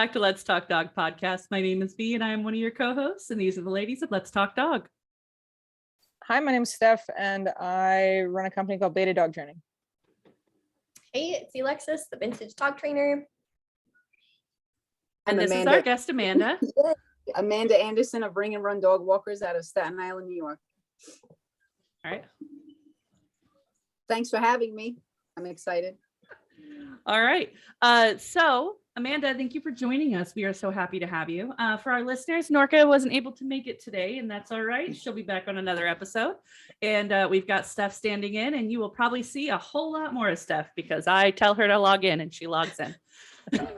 back to Let's Talk Dog podcast. My name is V and I am one of your co-hosts, and these are the ladies of Let's Talk Dog. Hi, my name is Steph and I run a company called Beta Dog Training. Hey, it's Alexis, the vintage dog trainer. And this is our guest, Amanda. Amanda Anderson of Ring and Run Dog Walkers out of Staten Island, New York. All right. Thanks for having me. I'm excited. All right. So Amanda, thank you for joining us. We are so happy to have you. For our listeners, Norca wasn't able to make it today, and that's all right. She'll be back on another episode. And we've got Steph standing in, and you will probably see a whole lot more of Steph because I tell her to log in and she logs in. I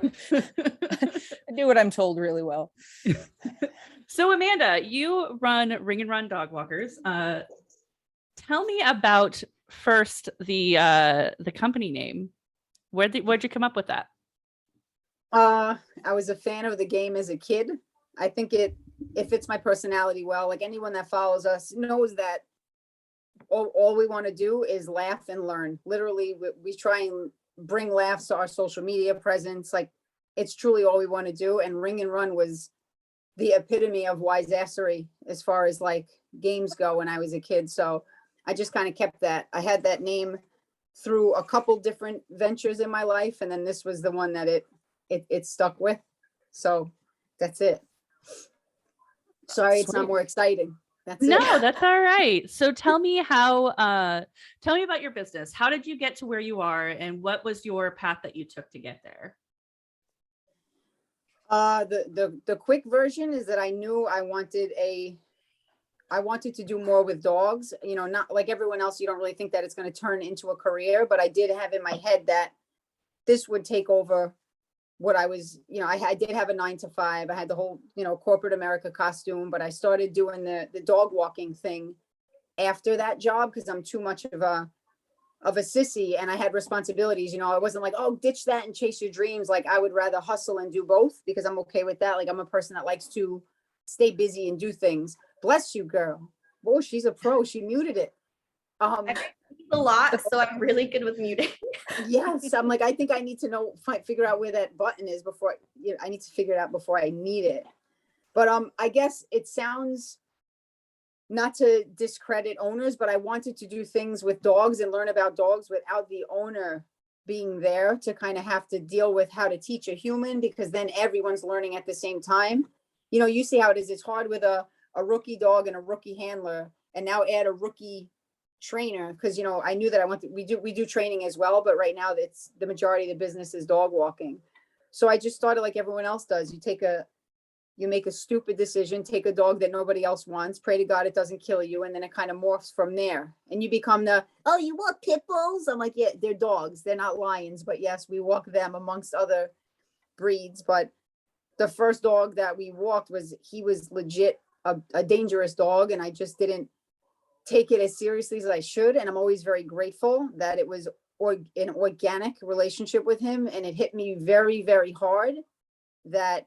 do what I'm told really well. So Amanda, you run Ring and Run Dog Walkers. Tell me about first the company name. Where'd you come up with that? I was a fan of the game as a kid. I think it fits my personality well. Like anyone that follows us knows that all we want to do is laugh and learn. Literally, we try and bring laughs to our social media presence. Like it's truly all we want to do. And Ring and Run was the epitome of wiseassery as far as like games go when I was a kid. So I just kind of kept that. I had that name through a couple different ventures in my life. And then this was the one that it stuck with. So that's it. Sorry, it's not more exciting. That's no, it. That's all right. So tell me about your business. How did you get to where you are and what was your path that you took to get there? The quick version is that I knew I wanted to do more with dogs, you know, not like everyone else. You don't really think that it's going to turn into a career, but I did have in my head that this would take over what I was, you know, I did have a 9 to 5. I had the whole, you know, corporate America costume, but I started doing the dog walking thing after that job because I'm too much of a sissy and I had responsibilities. You know, I wasn't like, oh, ditch that and chase your dreams. Like I would rather hustle and do both because I'm okay with that. Like I'm a person that likes to stay busy and do things. Bless you, girl. Oh, she's a pro. She muted it. I read a lot, so I'm really good with muting. Yes, I'm like, I think I need to figure out where that button is before, you know, I need to figure it out before I need it. But I guess it sounds, not to discredit owners, but I wanted to do things with dogs and learn about dogs without the owner being there to kind of have to deal with how to teach a human, because then everyone's learning at the same time. You know, you see how it is. It's hard with a rookie dog and a rookie handler, and now add a rookie trainer, because you know I knew that we do training as well, but right now it's the majority of the business is dog walking. So I just started like everyone else does. You make a stupid decision, take a dog that nobody else wants, pray to God it doesn't kill you, and then it kind of morphs from there. And you become oh, you walk pit bulls? I'm like, yeah, they're dogs, they're not lions, but yes, we walk them amongst other breeds. But the first dog that we walked he was legit a dangerous dog, and I just didn't take it as seriously as I should. And I'm always very grateful that it was an organic relationship with him. And it hit me very, very hard that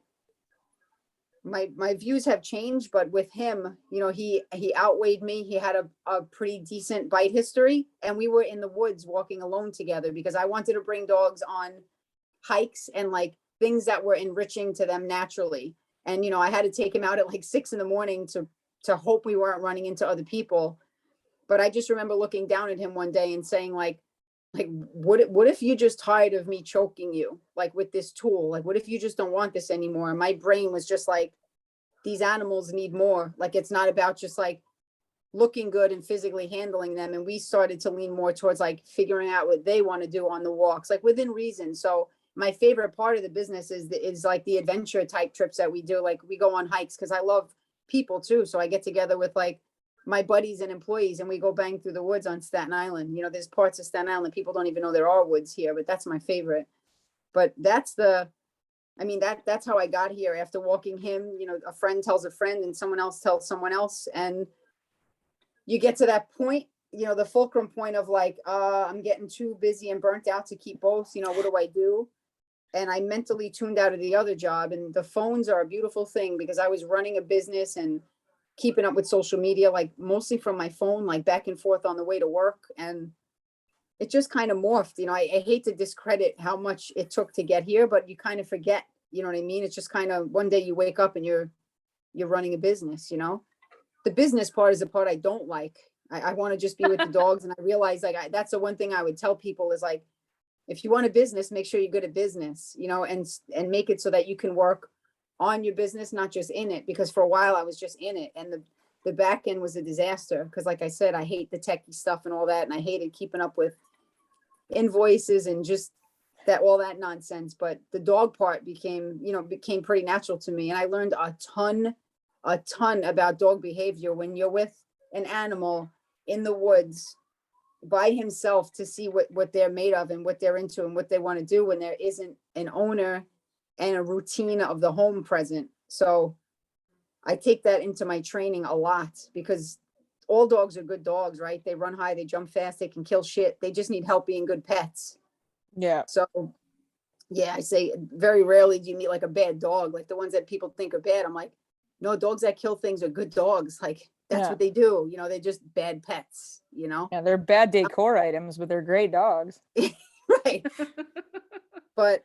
my views have changed, but with him, you know, he outweighed me. He had a pretty decent bite history, and we were in the woods walking alone together because I wanted to bring dogs on hikes and like things that were enriching to them naturally. And, you know, I had to take him out at like 6 a.m. to hope we weren't running into other people. But I just remember looking down at him one day and saying like, what if you're just tired of me choking you, like with this tool? Like, what if you just don't want this anymore? And my brain was just like, these animals need more. Like, it's not about just like looking good and physically handling them. And we started to lean more towards like figuring out what they want to do on the walks, like within reason. So my favorite part of the business is like the adventure type trips that we do. Like we go on hikes because I love people too. So I get together with like my buddies and employees and we go bang through the woods on Staten Island. You know, there's parts of Staten Island people don't even know there are woods here, but that's my favorite. But that's how I got here after walking him. You know, a friend tells a friend and someone else tells someone else. And you get to that point, you know, the fulcrum point of like, I'm getting too busy and burnt out to keep both. You know, what do I do? And I mentally tuned out of the other job. And the phones are a beautiful thing because I was running a business and keeping up with social media, like mostly from my phone, like back and forth on the way to work. And it just kind of morphed. You know, I hate to discredit how much it took to get here, but you kind of forget You know what I mean? It's just kind of one day you wake up and you're running a business, you know? The business part is the part I don't like. I want to just be with the dogs. And I realize like, that's the one thing I would tell people is like, if you want a business, make sure you're good at business, you know, and make it so that you can work on your business, not just in it. Because for a while I was just in it, and the back end was a disaster. Because like I said, I hate the techie stuff and all that. And I hated keeping up with invoices and just all that nonsense. But the dog part became pretty natural to me. And I learned a ton about dog behavior when you're with an animal in the woods by himself, to see what they're made of and what they're into and what they want to do when there isn't an owner and a routine of the home present. So I take that into my training a lot, because all dogs are good dogs, right? They run high, they jump fast, they can kill shit. They just need help being good pets. Yeah. So yeah, I say very rarely do you meet like a bad dog, like the ones that people think are bad. I'm like, no, dogs that kill things are good dogs. Like that's what they do. You know, they're just bad pets, you know? Yeah, they're bad decor items, but they're great dogs. Right. But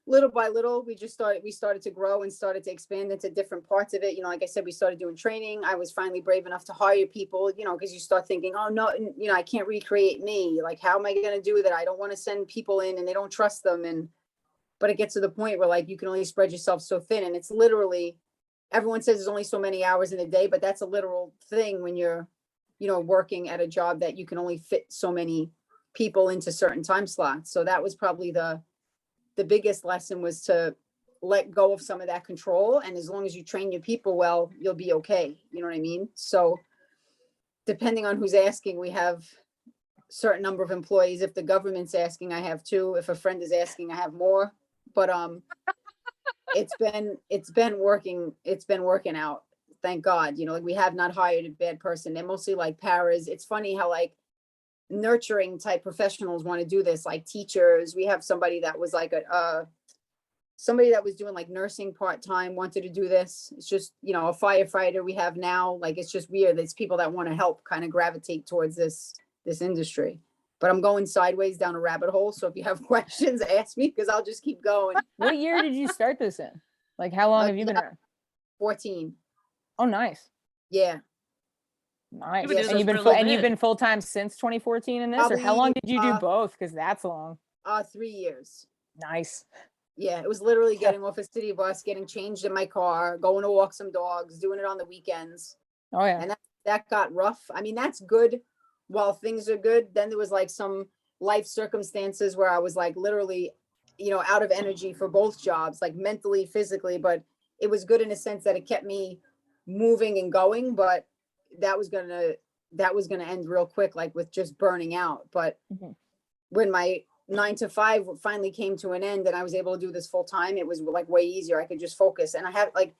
little by little, we started to grow and started to expand into different parts of it. You know, like I said, we started doing training. I was finally brave enough to hire people, you know, because you start thinking, oh no, you know, I can't recreate me. Like, how am I going to do that? I don't want to send people in and they don't trust them. But it gets to the point where like, you can only spread yourself so thin. And it's literally, everyone says there's only so many hours in a day, but that's a literal thing when you're, you know, working at a job that you can only fit so many people into certain time slots. So that was probably the biggest lesson, was to let go of some of that control. And as long as you train your people well, you'll be okay. You know what I mean? So depending on who's asking, we have certain number of employees. If the government's asking, I have 2. If a friend is asking, I have more. But it's been working out. Thank God. You know, like we have not hired a bad person. They're mostly like paras. It's funny how like nurturing type professionals want to do this, like teachers. We have somebody that was like somebody that was doing like nursing part-time wanted to do this. It's just, you know, a firefighter we have now. Like, it's just weird. It's people that want to help kind of gravitate towards this industry. But I'm going sideways down a rabbit hole. So if you have questions, ask me, because I'll just keep going. What year did you start this in? Like, how long have you been around? 14. Oh, nice. Yeah. Nice. You've been doing And this for a little you've bit. been full-time since 2014 in this? Or how long did you do both? Because that's long. 3 years. Nice. Yeah, it was literally getting off a city bus, getting changed in my car, going to walk some dogs, doing it on the weekends. Oh, yeah. And that got rough. I mean, that's good while things are good. Then there was like some life circumstances where I was like literally, you know, out of energy for both jobs, like mentally, physically. But it was good in a sense that it kept me moving and going. But that was gonna end real quick, like with just burning out. But when my 9 to 5 finally came to an end and I was able to do this full time, it was like way easier. I could just focus. And I have like,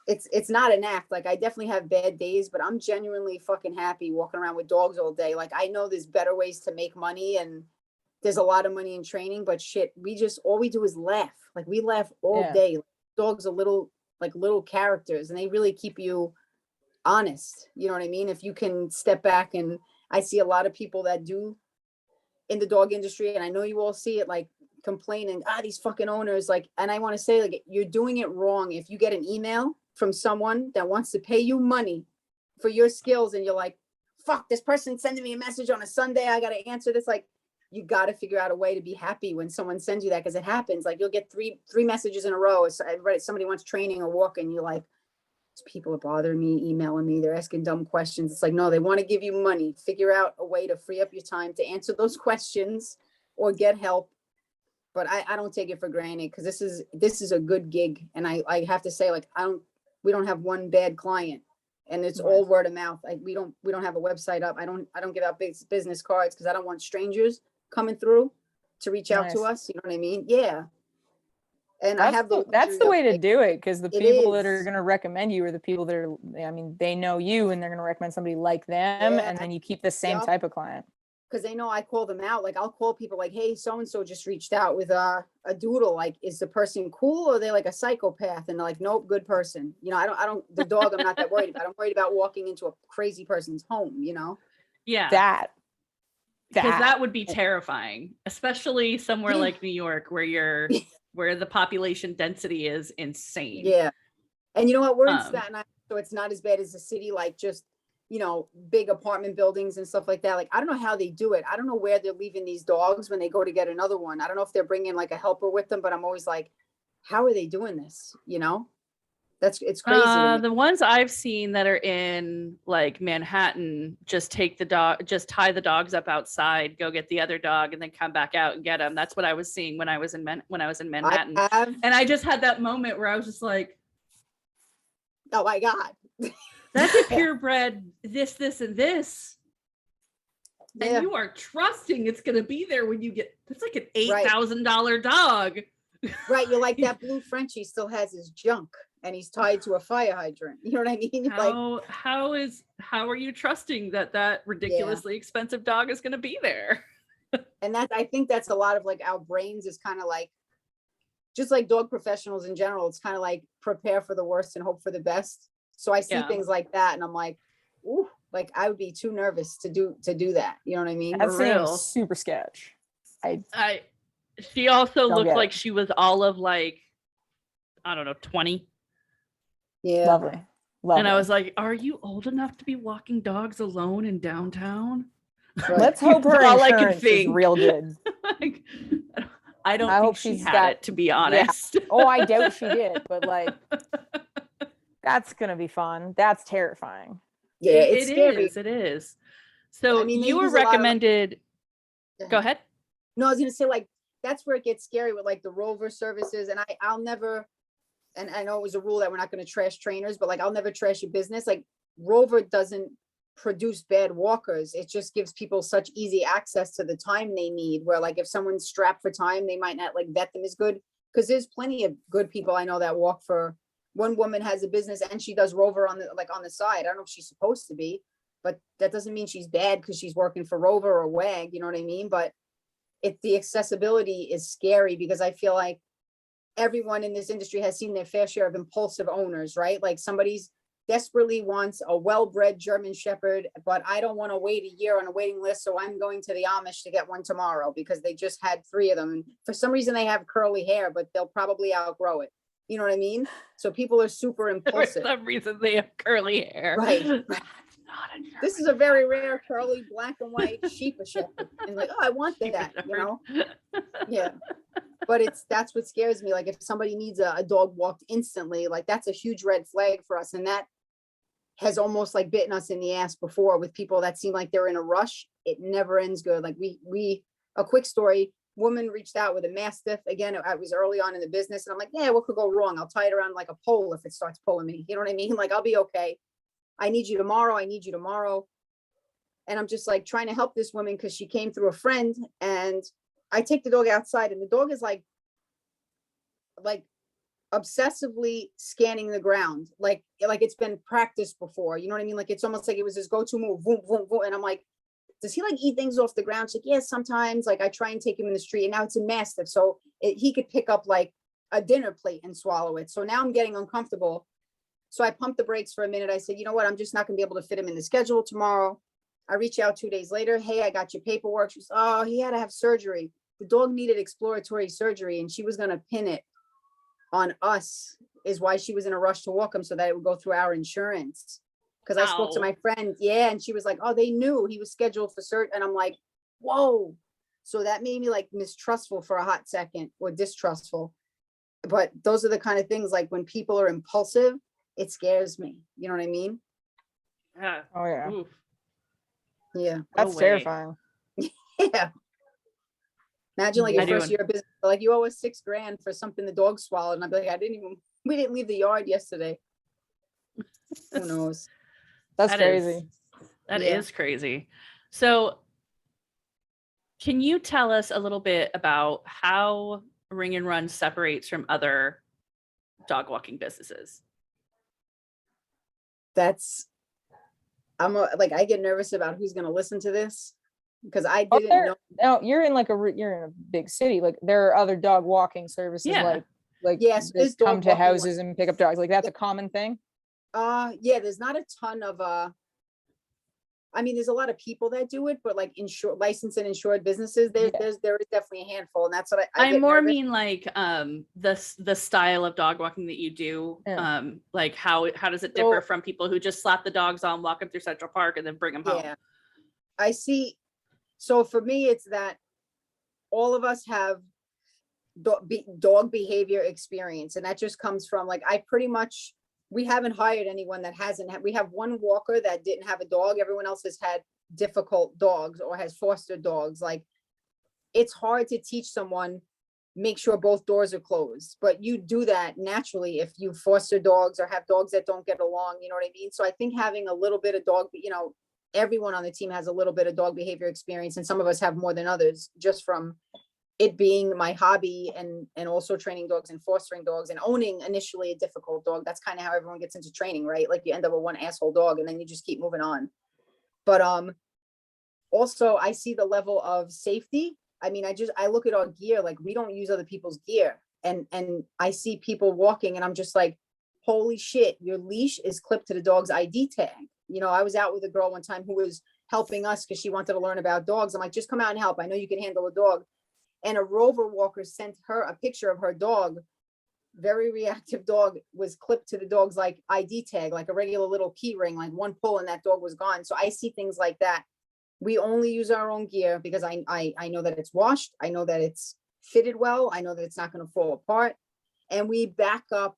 it's not an act. Like, I definitely have bad days, but I'm genuinely fucking happy walking around with dogs all day. Like, I know there's better ways to make money, and there's a lot of money in training, but shit, all we do is laugh. Like, we laugh all day. Dogs are little characters, and they really keep you honest. You know what I mean? If you can step back, and I see a lot of people that do in the dog industry, and I know you all see it, like complaining, these fucking owners, like, and I want to say, like, you're doing it wrong. If you get an email from someone that wants to pay you money for your skills, and you're like, fuck, this person sending me a message on a Sunday, I got to answer this. Like, you got to figure out a way to be happy when someone sends you that, because it happens. Like, you'll get three messages in a row. Somebody wants training or walk, and you're like, people are bothering me, emailing me, they're asking dumb questions. It's like, no, they want to give you money. Figure out a way to free up your time to answer those questions or get help. But I don't take it for granted, because this is a good gig. And I have to say, like, we don't have one bad client, and it's all word of mouth. Like, we don't have a website up. I don't give out business cards, because I don't want strangers coming through to reach out to us. You know what I mean? Yeah. And that's the way to do it, because the people that are is. going to recommend you are the people that are, I mean, they know you, and they're going to recommend somebody like them, and then you keep the same type of client. Because they know I call them out. Like, I'll call people like, hey, so-and-so just reached out with a doodle. Like, is the person cool, or are they like a psychopath? And they're like, nope, good person. You know, I don't, the dog, I'm not that worried about. I'm worried about walking into a crazy person's home, you know? Yeah. Because that would be terrifying, especially somewhere like New York, where you're where the population density is insane. Yeah. And you know what? We're in Um, Staten Island, so it's not as bad as the city, like just, you know, big apartment buildings and stuff like that. Like, I don't know how they do it. I don't know where they're leaving these dogs when they go to get another one. I don't know if they're bringing like a helper with them, but I'm always like, how are they doing this? You know, it's crazy. To me. The ones I've seen that are in like Manhattan just take the dog, just tie the dogs up outside, go get the other dog, and then come back out and get them. That's what I was seeing when I was in Manhattan. I have, And I just had that moment where I was just like, oh my God. that's a purebred this, and this. Yeah. And you are trusting it's going to be there when you get, it's like an Right. $8,000 dog. Right. You're like, that blue Frenchie still has his junk and he's tied to a fire hydrant. You know what I mean? Like, How are you trusting that ridiculously expensive dog is going to be there? and I think that's a lot of like our brains is kind of like, just like dog professionals in general, it's kind of like prepare for the worst and hope for the best. So I see Yeah. things like that and I'm like, ooh, like I would be too nervous to do that. You know what I mean? That For real. seems super sketch. She also Don't looked get like it. she was all of like, I don't know, 20. Yeah. Lovely. And I was like, are you old enough to be walking dogs alone in downtown? Right. Let's hope her All I could insurance is think. real good. Like, I don't I think hope she she's had got- it, to be honest. Oh, I doubt she did, but like, that's gonna be fun. That's terrifying. Yeah. It's scary. It is. So I mean, they you were use a lot of, like- recommended. Go ahead. No, I was going to say like, that's where it gets scary with like the Rover services. And I'll never, and I know it was a rule that we're not going to trash trainers, but like, I'll never trash your business. Like Rover doesn't produce bad walkers. It just gives people such easy access to the time they need, where like if someone's strapped for time, they might not like vet them as good. Cause there's plenty of good people I know that walk for. One woman has a business and she does Rover on the side. I don't know if she's supposed to be, but that doesn't mean she's bad because she's working for Rover or WAG, you know what I mean? But the accessibility is scary because I feel like everyone in this industry has seen their fair share of impulsive owners, right? Like somebody's desperately wants a well-bred German Shepherd, but I don't want to wait a year on a waiting list. So I'm going to the Amish to get one tomorrow because they just had 3 of them. And for some reason they have curly hair, but they'll probably outgrow it. You know what I mean? So people are super For impulsive. some reason, they have curly hair. Right. That's not a This is a very rare curly black and white sheep shepherd. And like, oh, I want that, you know? Yeah. But that's what scares me. Like if somebody needs a dog walked instantly, like that's a huge red flag for us. And that has almost like bitten us in the ass before with people that seem like they're in a rush. It never ends good. Like a quick story, woman reached out with a Mastiff. Again, I was early on in the business and I'm like, yeah, what could go wrong? I'll tie it around like a pole if it starts pulling me. You know what I mean? Like, I'll be okay. I need you tomorrow. I need you tomorrow. And I'm just like trying to help this woman because she came through a friend and I take the dog outside and the dog is like obsessively scanning the ground. Like it's been practiced before. You know what I mean? Like, it's almost like it was his go-to move. Boom, boom, boom. And I'm like, does he like eat things off the ground? She's like, yeah, sometimes. Like I try and take him in the street and now it's a Mastiff. So he could pick up like a dinner plate and swallow it. So now I'm getting uncomfortable. So I pumped the brakes for a minute. I said, you know what? I'm just not gonna be able to fit him in the schedule tomorrow. I reach out 2 days later. Hey, I got your paperwork. She says, oh, he had to have surgery. The dog needed exploratory surgery and she was gonna pin it on us, is why she was in a rush to walk him so that it would go through our insurance. Because I spoke to Ow. my friend, yeah, and she was like, oh, they knew he was scheduled for surgery. And I'm like, whoa. So that made me like mistrustful for a hot second, or distrustful. But those are the kind of things, like when people are impulsive, it scares me. You know what I mean? Yeah. Oh yeah, Oof. Yeah. that's way. terrifying. Yeah. Imagine like I your do first year of business, like you owe us $6,000 for something the dog swallowed. And I'd be like, we didn't leave the yard yesterday. Who knows? That's That is- crazy. That is Yeah. crazy. So can you tell us a little bit about how Ring and Run separates from other dog walking businesses? I get nervous about who's going to listen to this because I Oh, didn't know. Now you're in you're in a big city. Like there are other dog walking services, Yeah. like Yes, that there's come dog to walking houses and pick up dogs. Like that's a common thing. Yeah, there's not a ton of I mean, there's a lot of people that do it, but like licensed and insured businesses, there is definitely a handful. And that's what I I get more nervous. mean like the style of dog walking that you do. Yeah. Like how does it differ from people who just slap the dogs on, walk them through Central Park, and then bring them home? Yeah, I see. So for me, it's that all of us have dog behavior experience, and that just comes from like, we haven't hired anyone that hasn't. We have one walker that didn't have a dog. Everyone else has had difficult dogs or has foster dogs. Like, it's hard to teach someone, make sure both doors are closed, but you do that naturally if you foster dogs or have dogs that don't get along, you know what I mean? So I think having a little bit of dog, everyone on the team has a little bit of dog behavior experience, and some of us have more than others, just from it being my hobby and also training dogs and fostering dogs and owning initially a difficult dog. That's kind of how everyone gets into training, right? Like, you end up with one asshole dog and then you just keep moving on. But also I see the level of safety. I mean, I look at our gear, like, we don't use other people's gear, and I see people walking and I'm just like, holy shit, your leash is clipped to the dog's ID tag. I was out with a girl one time who was helping us because she wanted to learn about dogs. I'm like, just come out and help. I know you can handle a dog. And a Rover walker sent her a picture of her dog. Very reactive dog, was clipped to the dog's like ID tag, like a regular little key ring, like one pull and that dog was gone. So I see things like that. We only use our own gear because I know that it's washed. I know that it's fitted well. I know that it's not going to fall apart. And we back up,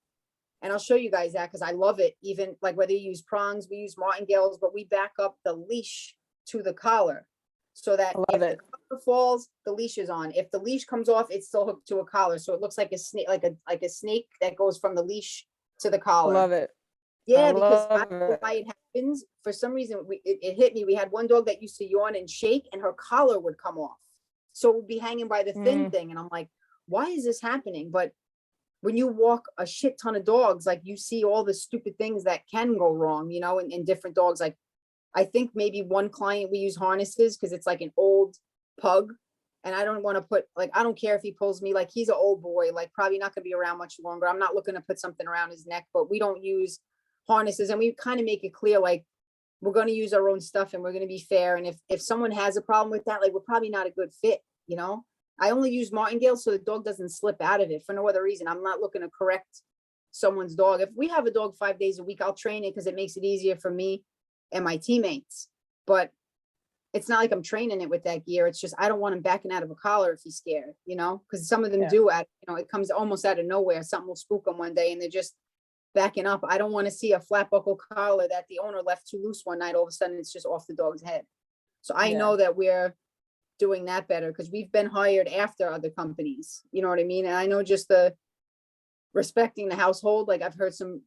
and I'll show you guys that because I love it. Even like whether you use prongs, we use martingales, but we back up the leash to the collar so that if the collar falls, the leash is on. If the leash comes off, it's still hooked to a collar. So it looks like a snake, like a snake that goes from the leash to the collar. Love it. Yeah, because I don't know why it happens. For some reason, it hit me. We had one dog that used to yawn and shake, and her collar would come off. So it would be hanging by the thin thing. And I'm like, why is this happening? But when you walk a shit ton of dogs, like, you see all the stupid things that can go wrong, in different dogs. Like, I think maybe one client, we use harnesses because it's like an old pug. And I don't want to put, like, I don't care if he pulls me, like, he's an old boy, like, probably not going to be around much longer. I'm not looking to put something around his neck, but we don't use harnesses. And we kind of make it clear, like, we're going to use our own stuff and we're going to be fair. And if someone has a problem with that, like, we're probably not a good fit. I only use martingale so the dog doesn't slip out of it for no other reason. I'm not looking to correct someone's dog. If we have a dog 5 days a week, I'll train it because it makes it easier for me and my teammates. But it's not like I'm training it with that gear. It's just, I don't want him backing out of a collar if he's scared, because some of them do it comes almost out of nowhere. Something will spook them one day and they're just backing up. I don't want to see a flat buckle collar that the owner left too loose one night. All of a sudden it's just off the dog's head. So I know that we're doing that better because we've been hired after other companies. You know what I mean? And I know just the respecting the household, like, I've heard some,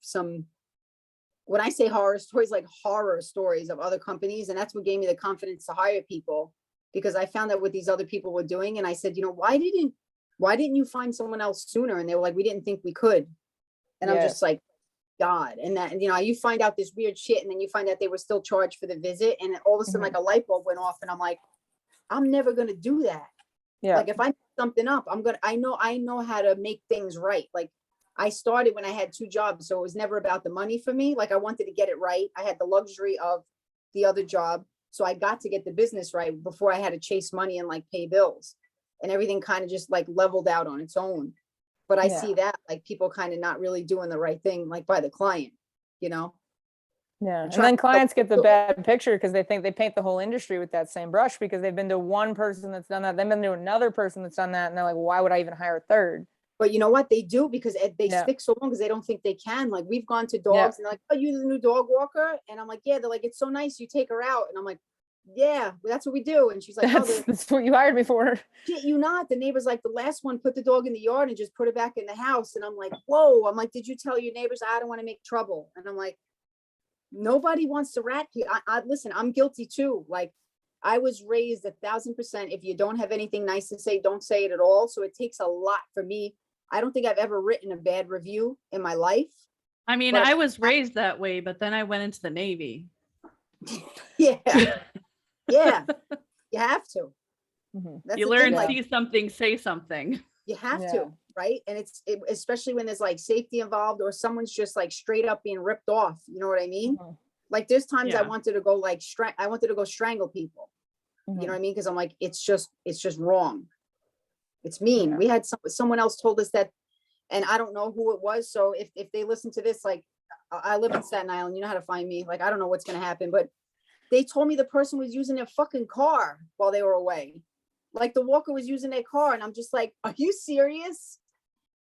when I say horror stories, like horror stories of other companies. And that's what gave me the confidence to hire people, because I found out what these other people were doing. And I said, why didn't you find someone else sooner? And they were like, we didn't think we could. And I'm just like, God. And that, you find out this weird shit, and then you find out they were still charged for the visit. And all of a sudden, like, a light bulb went off, and I'm like, I'm never going to do that. Yeah. Like, if I mess something up, I know how to make things right. Like, I started when I had 2 jobs, so it was never about the money for me. Like, I wanted to get it right. I had the luxury of the other job, so I got to get the business right before I had to chase money and like pay bills, and everything kind of just like leveled out on its own. But I see that, like, people kind of not really doing the right thing, like, by the client, Yeah. And then clients get the bad picture because they think they paint the whole industry with that same brush because they've been to one person that's done that. They've been to another person that's done that. And they're like, why would I even hire a third? But you know what? They do, because they stick so long because they don't think they can. Like, we've gone to dogs and they're like, oh, you're the new dog walker? And I'm like, yeah. They're like, it's so nice you take her out. And I'm like, yeah, that's what we do. And she's like, that's what you hired me for. Shit, you not. The neighbor's like, the last one put the dog in the yard and just put it back in the house. And I'm like, whoa. I'm like, did you tell your neighbors I don't want to make trouble? And I'm like, nobody wants to rat you. Listen, I'm guilty too. Like, I was raised 1,000%. If you don't have anything nice to say, don't say it at all. So it takes a lot for me. I don't think I've ever written a bad review in my life. I mean, I was raised that way, but then I went into the Navy. Yeah. Yeah. You have to. You learn, see something, say something. You have to, right? And especially when there's like safety involved or someone's just like straight up being ripped off. You know what I mean? Like there's times I Yeah. wanted to go like I wanted to go strangle people. You know what I mean? Because I'm like, it's just wrong. It's mean. Yeah. We had someone else told us that, and I don't know who it was. So if they listen to this, like I live in Staten Island, you know how to find me. Like I don't know what's gonna happen, but they told me the person was using their fucking car while they were away. Like the walker was using their car, and I'm just like, are you serious?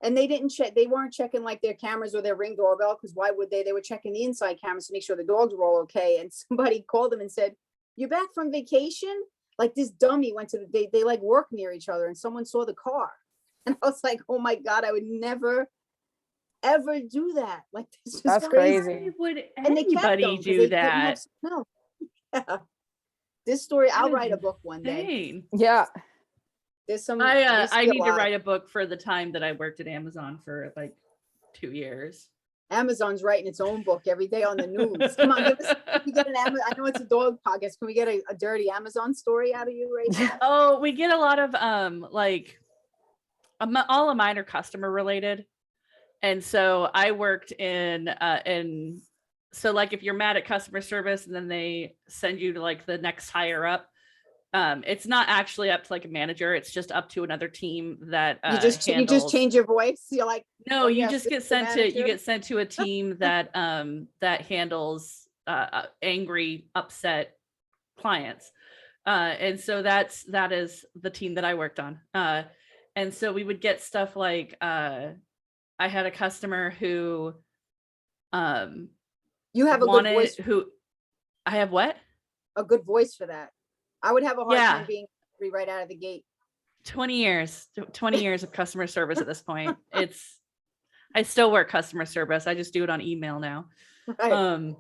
And they didn't check. They weren't checking like their cameras or their Ring doorbell, because why would they? They were checking the inside cameras to make sure the dogs were all okay. And somebody called them and said, "You're back from vacation?" Like this dummy went to they like work near each other, and someone saw the car, and I was like, "Oh my god, I would never, ever do that." Like this is That's crazy. crazy. Why would And they kept anybody them 'cause do they didn't have that? no. Yeah. This story, I'll That is write a book one day. Insane. Yeah. There's some. I we see a need to lot. write a book for the time that I worked at Amazon for like 2 years. Amazon's writing its own book every day on the news. Come on, give us. Can we get an Amazon? I know it's a dog podcast. Can we get a dirty Amazon story out of you right now? Oh, we get a lot of like all of mine are customer related. And so I worked in so like if you're mad at customer service and then they send you to like the next higher up, it's not actually up to like a manager, it's just up to another team that You just change your voice. You're like, no, oh, you yes, just this get is the sent to you manager. get sent to a team that that handles angry, upset clients. And so that is the team that I worked on. And so we would get stuff like I had a customer who You have a good wanted voice. who I have what? A good voice for that. I would have a hard Yeah. time being angry right out of the gate. 20 years of customer service at this point. I still work customer service. I just do it on email now. Right.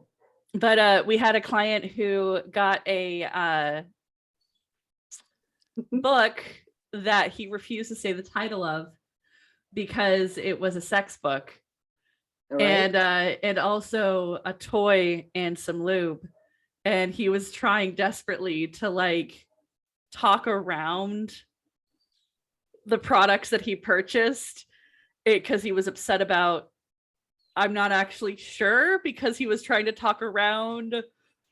But we had a client who got a book that he refused to say the title of because it was a sex book. All right. And also a toy and some lube. And he was trying desperately to like talk around the products that he purchased because he was upset about, I'm not actually sure, because he was trying to talk around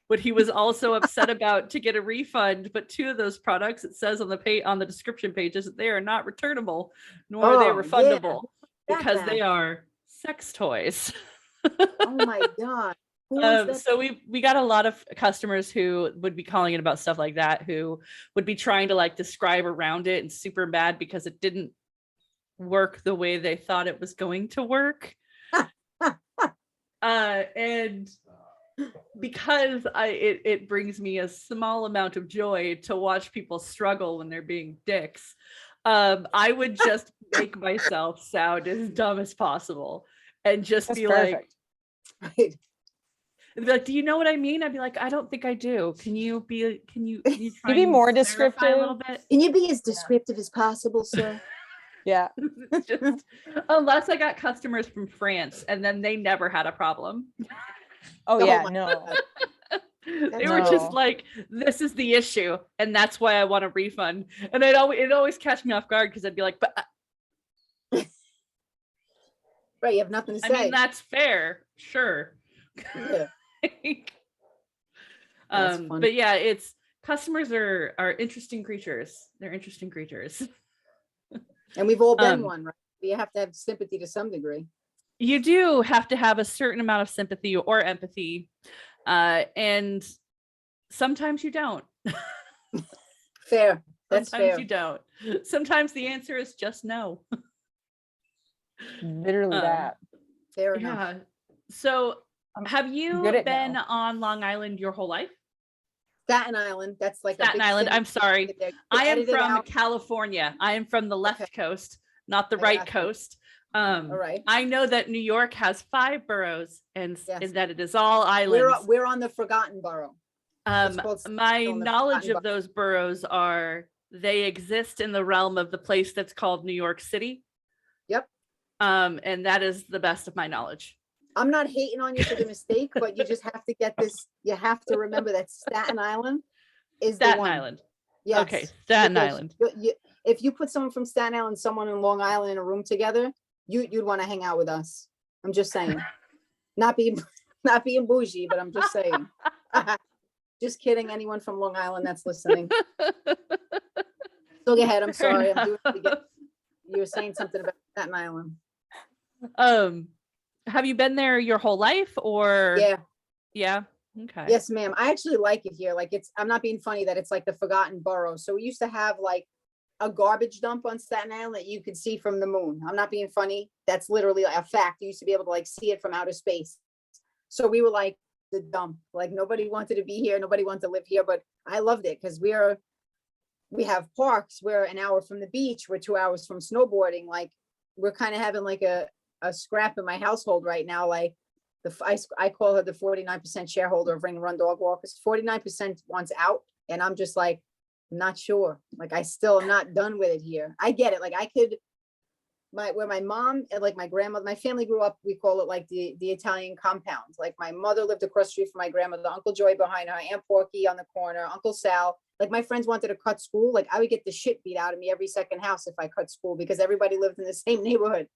what he was also upset about to get a refund. But 2 of those products, it says on the description pages that they are not returnable, nor are they Oh, refundable yeah. because That they bad. are sex toys. Oh my god. Who wants that? So we got a lot of customers who would be calling in about stuff like that, who would be trying to like describe around it and super mad because it didn't work the way they thought it was going to work. And because it brings me a small amount of joy to watch people struggle when they're being dicks, I would just make myself sound as dumb as possible and just That's be perfect. Right. like, be like, do you know what I mean? I'd be like, I don't think I do. Can you try be and more clarify a little descriptive? bit? Can you be as descriptive as possible, sir? Yeah. Just, unless I got customers from France and then they never had a problem. Oh Oh yeah, my no. They were just No. like, this is the issue and that's why I want a refund. And it always catch me off guard because I'd be like, but Right. You have nothing to I say. mean, that's fair. Sure. Yeah. That's funny. But yeah, it's customers are interesting creatures. They're interesting creatures. And we've all been one, right? You have to have sympathy to some degree. You do have to have a certain amount of sympathy or empathy. And sometimes you don't. Fair. That's Sometimes fair. you don't. Sometimes the answer is just no. Literally that. Fair enough. Yeah. So I'm have you good at been no. on Long Island your whole life? Staten Island. That's like a Staten big Island. city. I'm sorry. They I am edit it from out. California. I am from the left coast, not the I right gotcha. coast. All right. I know that New York has 5 boroughs and, Yes. and that it is all islands. We're on the forgotten borough. It's called My on the knowledge forgotten of those boroughs are they exist in the realm of the place that's called New York City. Yep. And that is the best of my knowledge. I'm not hating on you for the mistake, but you just have to get this. You have to remember that Staten Island is the Staten one. Island. Yes. Okay, Staten Because Island. if you put someone from Staten Island and someone in Long Island in a room together, you'd want to hang out with us. I'm just saying. Not being Not being bougie, but I'm just saying. Just kidding. Anyone from Long Island that's listening. So go ahead. I'm Fair sorry. I'm enough. doing it again. You were saying something about Staten Island. Have you been there your whole life or? Yeah. Yeah. Okay. Yes, ma'am. I actually like it here. Like I'm not being funny that it's like the forgotten borough. So we used to have like a garbage dump on Staten Island that you could see from the moon. I'm not being funny. That's literally a fact. You used to be able to like see it from outer space. So we were like the dump. Like nobody wanted to be here. Nobody wanted to live here, but I loved it because we have parks. We're an hour from the beach. We're 2 hours from snowboarding. Like we're kind of having like a scrap in my household right now. Like I call her the 49% shareholder of Ring and Run Dog Walkers. 49% wants out. And I'm just like, not sure. Like I still am not done with it here. I get it. Like I could, where my mom and like my grandmother, my family grew up, we call it like the Italian compound. Like my mother lived across the street from my grandmother, Uncle Joy behind her, Aunt Porky on the corner, Uncle Sal. Like my friends wanted to cut school. Like I would get the shit beat out of me every second house if I cut school because everybody lived in the same neighborhood.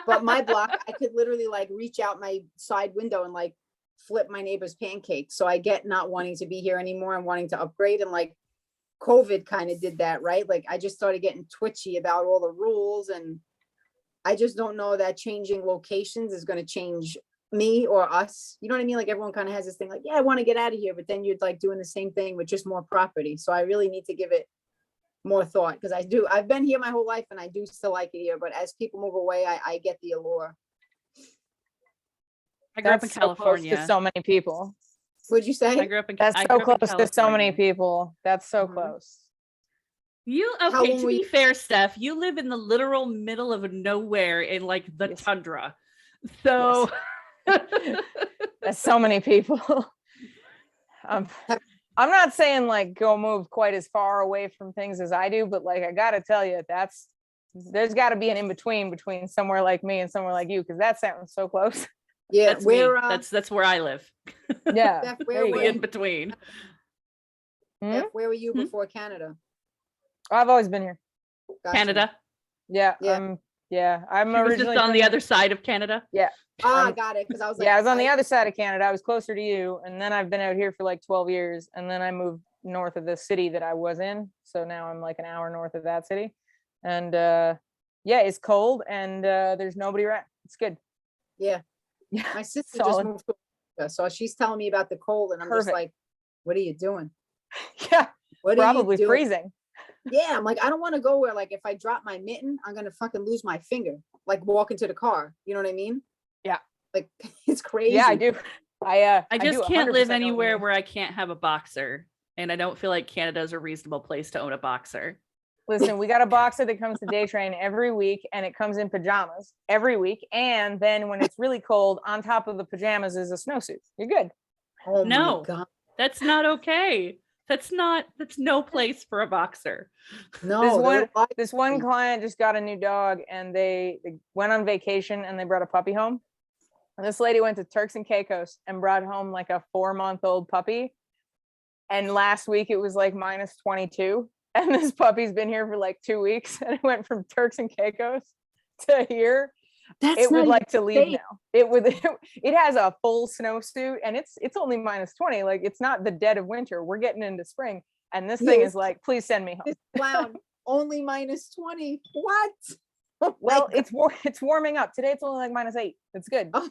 But my block, I could literally like reach out my side window and like flip my neighbor's pancakes. So I get not wanting to be here anymore and wanting to upgrade. And like COVID kind of did that, right? Like I just started getting twitchy about all the rules, and I just don't know that changing locations is going to change me or us. You know what I mean? Like everyone kind of has this thing like, yeah, I want to get out of here, but then you're like doing the same thing with just more property. So I really need to give it more thought because I've been here my whole life and I do still like it here, but as people move away, I get the allure. I grew up in That's so close California. to so many people. What'd you say? I grew up in. That's I so grew up in close to so many California. people. That's so Mhm. close. You How okay? long To were be you- fair, Steph, you live in the literal middle of nowhere in like the Yes. tundra. So That's so many people. I'm not saying like go move quite as far away from things as I do, but like I gotta tell you, there's got to be an in between somewhere like me and somewhere like you, because that sounds so close. Yeah, that's me. where That's where I live. Yeah. Steph, there where you were The go. in between. Hmm? where were you Hmm? before Canada? I've always been here. Gotcha. Yeah. Canada. I'm She was originally just on the from- other side of Canada. I got it. Because I was like, yeah, I was on the other side of Canada. I was closer to you, and then I've been out here for like 12 years, and then I moved north of the city that I was in. So now I'm like an hour north of that city, and yeah, it's cold, and there's nobody around. It's good. Yeah. Yeah, My sister solid. just moved to America, so she's telling me about the cold, and I'm just Perfect. like, what are you doing? Yeah, What are probably you doing? freezing. Yeah, I'm like, I don't want to go where like if I drop my mitten, I'm gonna fucking lose my finger. Like walking to the car. You know what I mean? Yeah. Like it's crazy. Yeah, I do. I do just 100% can't live know what you anywhere mean. where I can't have a boxer, and I don't feel like Canada is a reasonable place to own a boxer. Listen, we got a boxer that comes to day train every week, and it comes in pajamas every week. And then when it's really cold, on top of the pajamas is a snowsuit. You're good. Oh No. my god. That's not okay. That's no place for a boxer. No, This one client just got a new dog, and they went on vacation and they brought a puppy home. And this lady went to Turks and Caicos and brought home like a 4-month-old puppy. And last week it was like minus 22. And this puppy's been here for like 2 weeks, and it went from Turks and Caicos to here. that's It would not like to even leave safe. now. It has a full snowsuit, and it's only minus 20. Like it's not the dead of winter. We're getting into spring, and this thing Yes. is like, please send me home. This clown only minus 20. What? Oh my Well, God, it's warming up. Today it's only like minus 8. It's good. Oh,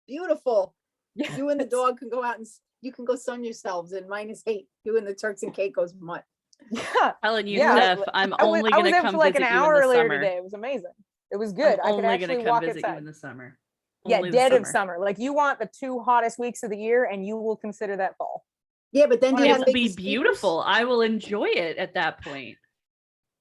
beautiful. Yeah, You and the it's- dog can go out and you can go sun yourselves in minus 8. You and the Turks and Caicos mutt. Yeah. Telling you, Yeah, Steph, I'm I was only gonna out come for like an visit you in hour the earlier summer. today. It was amazing. It was I'm good. I could only actually gonna come walk visit you outside. in the summer. Yeah, Only the dead of summer. Like you want the 2 hottest weeks of the year, and you will consider that fall. Yeah, but then do you It have It'll big be mosquitoes? beautiful. I will enjoy it at that point.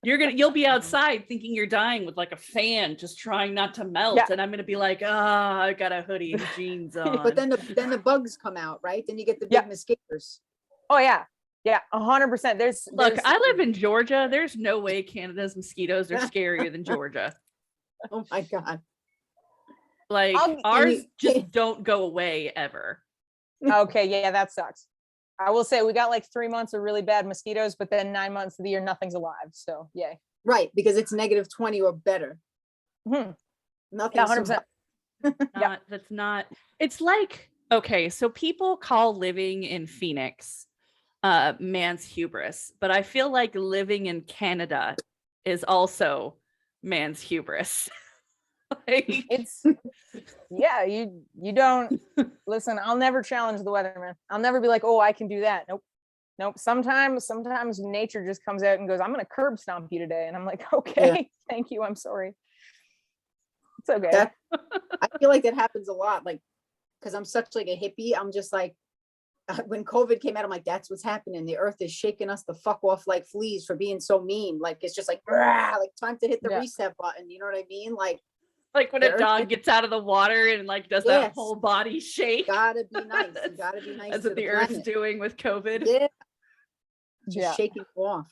You'll be outside thinking you're dying with like a fan, just trying not to melt. Yeah. And I'm gonna be like, I got a hoodie and jeans on. But then the bugs come out, right? Then you get the big Yeah. mosquitoes. Oh yeah, 100%. Look, I live in Georgia. There's no way Canada's mosquitoes are scarier than Georgia. Oh my god. Like I'll- ours just don't go away ever. Okay, yeah, that sucks. I will say we got like 3 months of really bad mosquitoes, but then 9 months of the year nothing's alive. So yay. Right, because it's negative 20 or better. Mhm. Nothing. Yeah, 100%. That's not. It's like Okay, so people call living in Phoenix man's hubris, but I feel like living in Canada is also man's hubris. Like, It's yeah, you don't listen. I'll never challenge the weather, man. I'll never be like, oh, I can do that. Nope. Nope. Sometimes nature just comes out and goes, I'm gonna curb stomp you today. And I'm like, okay, thank you. I'm sorry. It's okay. That I feel like that happens a lot. Like, because I'm such like a hippie, I'm just like, when COVID came out, I'm like, that's what's happening. The earth is shaking us the fuck off like fleas for being so mean. Like, it's just like, "Rah," like time to hit the Yeah. reset button. You know what I mean? Like when the a earth dog gets out of the water and like does that Yes. whole body shake. gotta be nice. You gotta be nice That's to what the the Earth's planet. doing with COVID. Yeah. Just Yeah. shaking you off.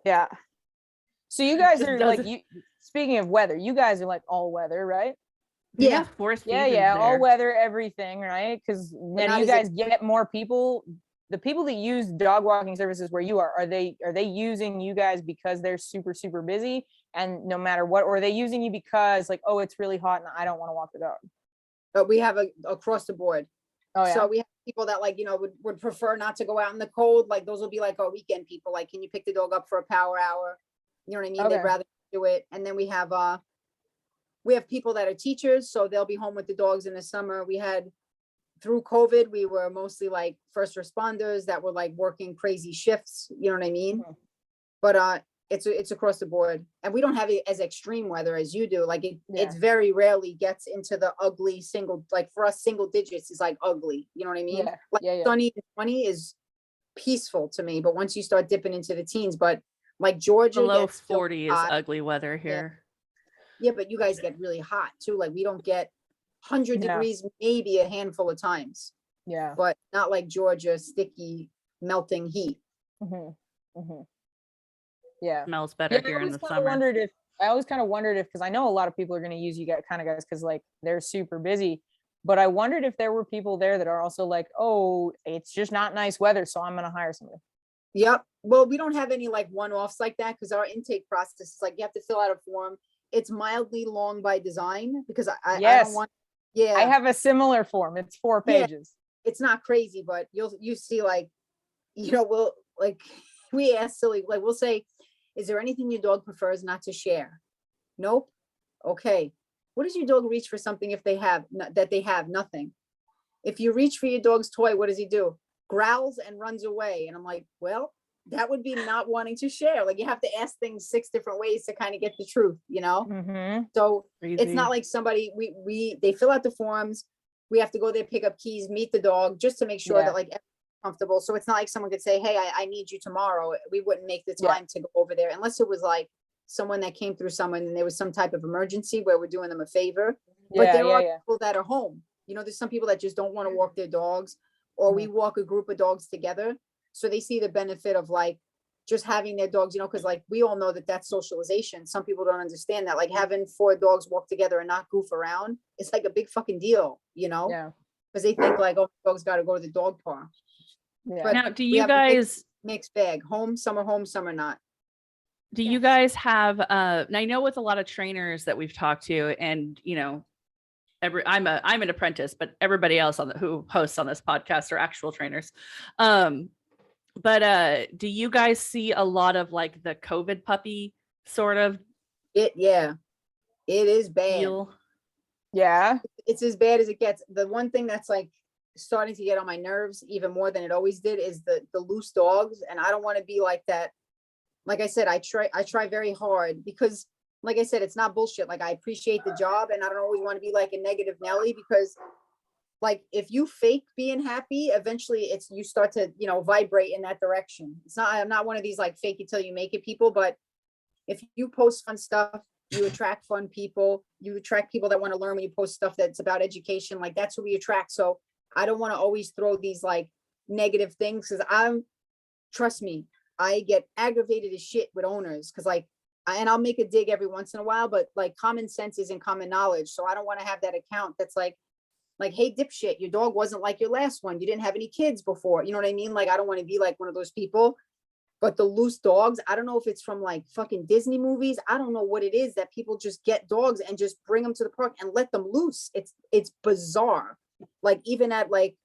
Yeah. So you guys Just are does like, it. you speaking of weather, you guys are like all weather, right? Yeah. Four Yeah, seasons yeah, all there. weather, everything, right? Because then not you as guys get more people. The people that use dog walking services where you are they using you guys because they're super, super busy and no matter what, or are they using you because like, oh, it's really hot and I don't want to walk the dog? But we have across the board. Oh yeah. So we have people that like, would prefer not to go out in the cold. Like those will be like our weekend people. Like, can you pick the dog up for a power hour? You know what I mean? Okay. They'd rather do it. And then we have people that are teachers, so they'll be home with the dogs in the summer. We had through COVID, we were mostly like first responders that were like working crazy shifts. You know what I mean? Mhm. But it's across the board, and we don't have it as extreme weather as you do. Like Yeah. it's very rarely gets into the ugly single. Like for us, single digits is like ugly. You know what I mean? Yeah, Like yeah. sunny and 20 is peaceful to me, but once you start dipping into the teens, but like Georgia Below gets so 40 is hot. ugly weather here. Yeah, but you guys get really hot too. Like we don't get 100 Yeah. degrees, maybe a handful of times, Yeah. but not like Georgia, sticky, melting heat. Mm-hmm. Mm-hmm. Yeah. Smells better I here in always the kind of summer. wondered if because I know a lot of people are going to use you kind of guys because like they're super busy. But I wondered if there were people there that are also like, oh, it's just not nice weather, so I'm going to hire somebody. Yep. Well, we don't have any like one-offs like that because our intake process is like you have to fill out a form. It's mildly long by design because I Yes. don't want. Yeah, I have a similar form. It's 4 Yeah. pages. it's not crazy, but you see like, we'll like we ask silly like we'll say, is there anything your dog prefers not to share? Nope. Okay. What does your dog reach for something if they have that they have nothing? If you reach for your dog's toy, what does he do? Growls and runs away. And I'm like, well, that would be not wanting to share. Like you have to ask things 6 different ways to kind of get the truth, Mm-hmm. So Crazy. it's not like somebody they fill out the forms. We have to go there, pick up keys, meet the dog just to make sure Yeah. that like everyone's comfortable. So it's not like someone could say, hey, I need you tomorrow. We wouldn't make the Yeah. time to go over there unless it was like someone that came through someone and there was some type of emergency where we're doing them a favor. But there are people that are home. There's some people that just don't want to walk their dogs, or we walk a group of dogs together. So they see the benefit of like just having their dogs, because like we all know that that's socialization. Some people don't understand that, like having 4 dogs walk together and not goof around, it's like a big fucking deal, Yeah. because they think like, oh, dog's got to go to the dog park. Yeah. But Now, do we you have a guys mixed bag. Some are not. do you guys have and I know with a lot of trainers that we've talked to, and I'm an apprentice, but everybody else who hosts on this podcast are actual trainers. But do you guys see a lot of like the COVID puppy sort of It is bad. deal? Yeah. It's as bad as it gets. The one thing that's like starting to get on my nerves even more than it always did is the loose dogs. And I don't want to be like that. Like I said, I try very hard because like I said, it's not bullshit. Like I appreciate the job and I don't always want to be like a negative Nelly because like if you fake being happy, eventually you start to, vibrate in that direction. I'm not one of these like fake it till you make it people, but if you post fun stuff, you attract fun people, you attract people that want to learn when you post stuff that's about education, like that's who we attract. So I don't want to always throw these like negative things because trust me, I get aggravated as shit with owners because like, and I'll make a dig every once in a while, but like common sense isn't common knowledge. So I don't want to have that account that's like, hey, dipshit, your dog wasn't like your last one. You didn't have any kids before. You know what I mean? Like, I don't want to be like one of those people. But the loose dogs, I don't know if it's from like fucking Disney movies. I don't know what it is that people just get dogs and just bring them to the park and let them loose. It's bizarre. like even at like,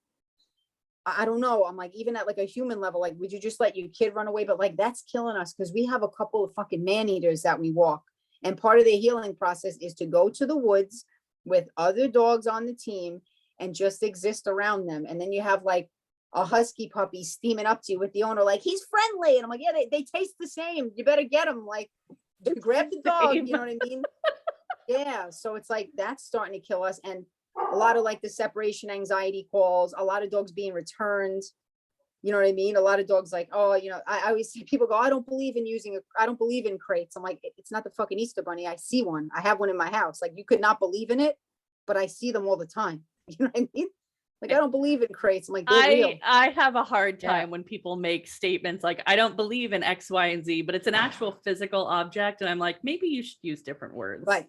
I don't know, I'm like, even at like a human level, like, would you just let your kid run away? But like, that's killing us because we have a couple of fucking man eaters that we walk. And part of their healing process is to go to the woods with other dogs on the team and just exist around them. And then you have like a husky puppy steaming up to you with the owner, like, he's friendly. And I'm like, yeah, they taste the same. You better get them. Like, grab the dog, you know what I mean? Yeah. So it's like, that's starting to kill us. And a lot of like the separation anxiety calls, a lot of dogs being returned. You know what I mean? A lot of dogs like, oh, you know, I always see people go, I don't believe in crates. I'm like, it's not the fucking Easter bunny. I see one. I have one in my house. Like, you could not believe in it, but I see them all the time. You know what I mean? Like, I don't believe in crates. I'm like, they're real. I have a hard time Yeah. when people make statements like, I don't believe in X, Y, and Z, but it's an actual physical object. And I'm like, maybe you should use different words. Right.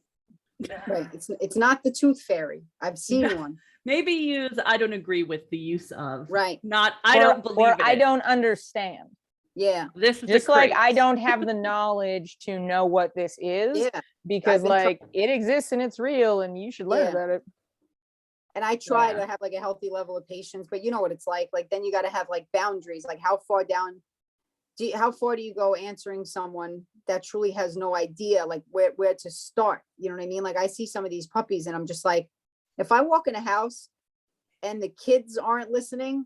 Right. It's not the tooth fairy. I've seen Yeah. one. Maybe use, I don't agree with the use of. Right. Not, I don't believe or in I it. don't understand. Yeah. This is Just a like crate. I don't have the knowledge to know what this is, Yeah. because been like it exists and it's real and you should learn Yeah. about it. And I try Yeah. to have like a healthy level of patience, but you know what it's like. Like, then you got to have like boundaries. Like, how far down how far do you go answering someone that truly has no idea like where to start? You know what I mean? Like, I see some of these puppies and I'm just like, if I walk in a house and the kids aren't listening,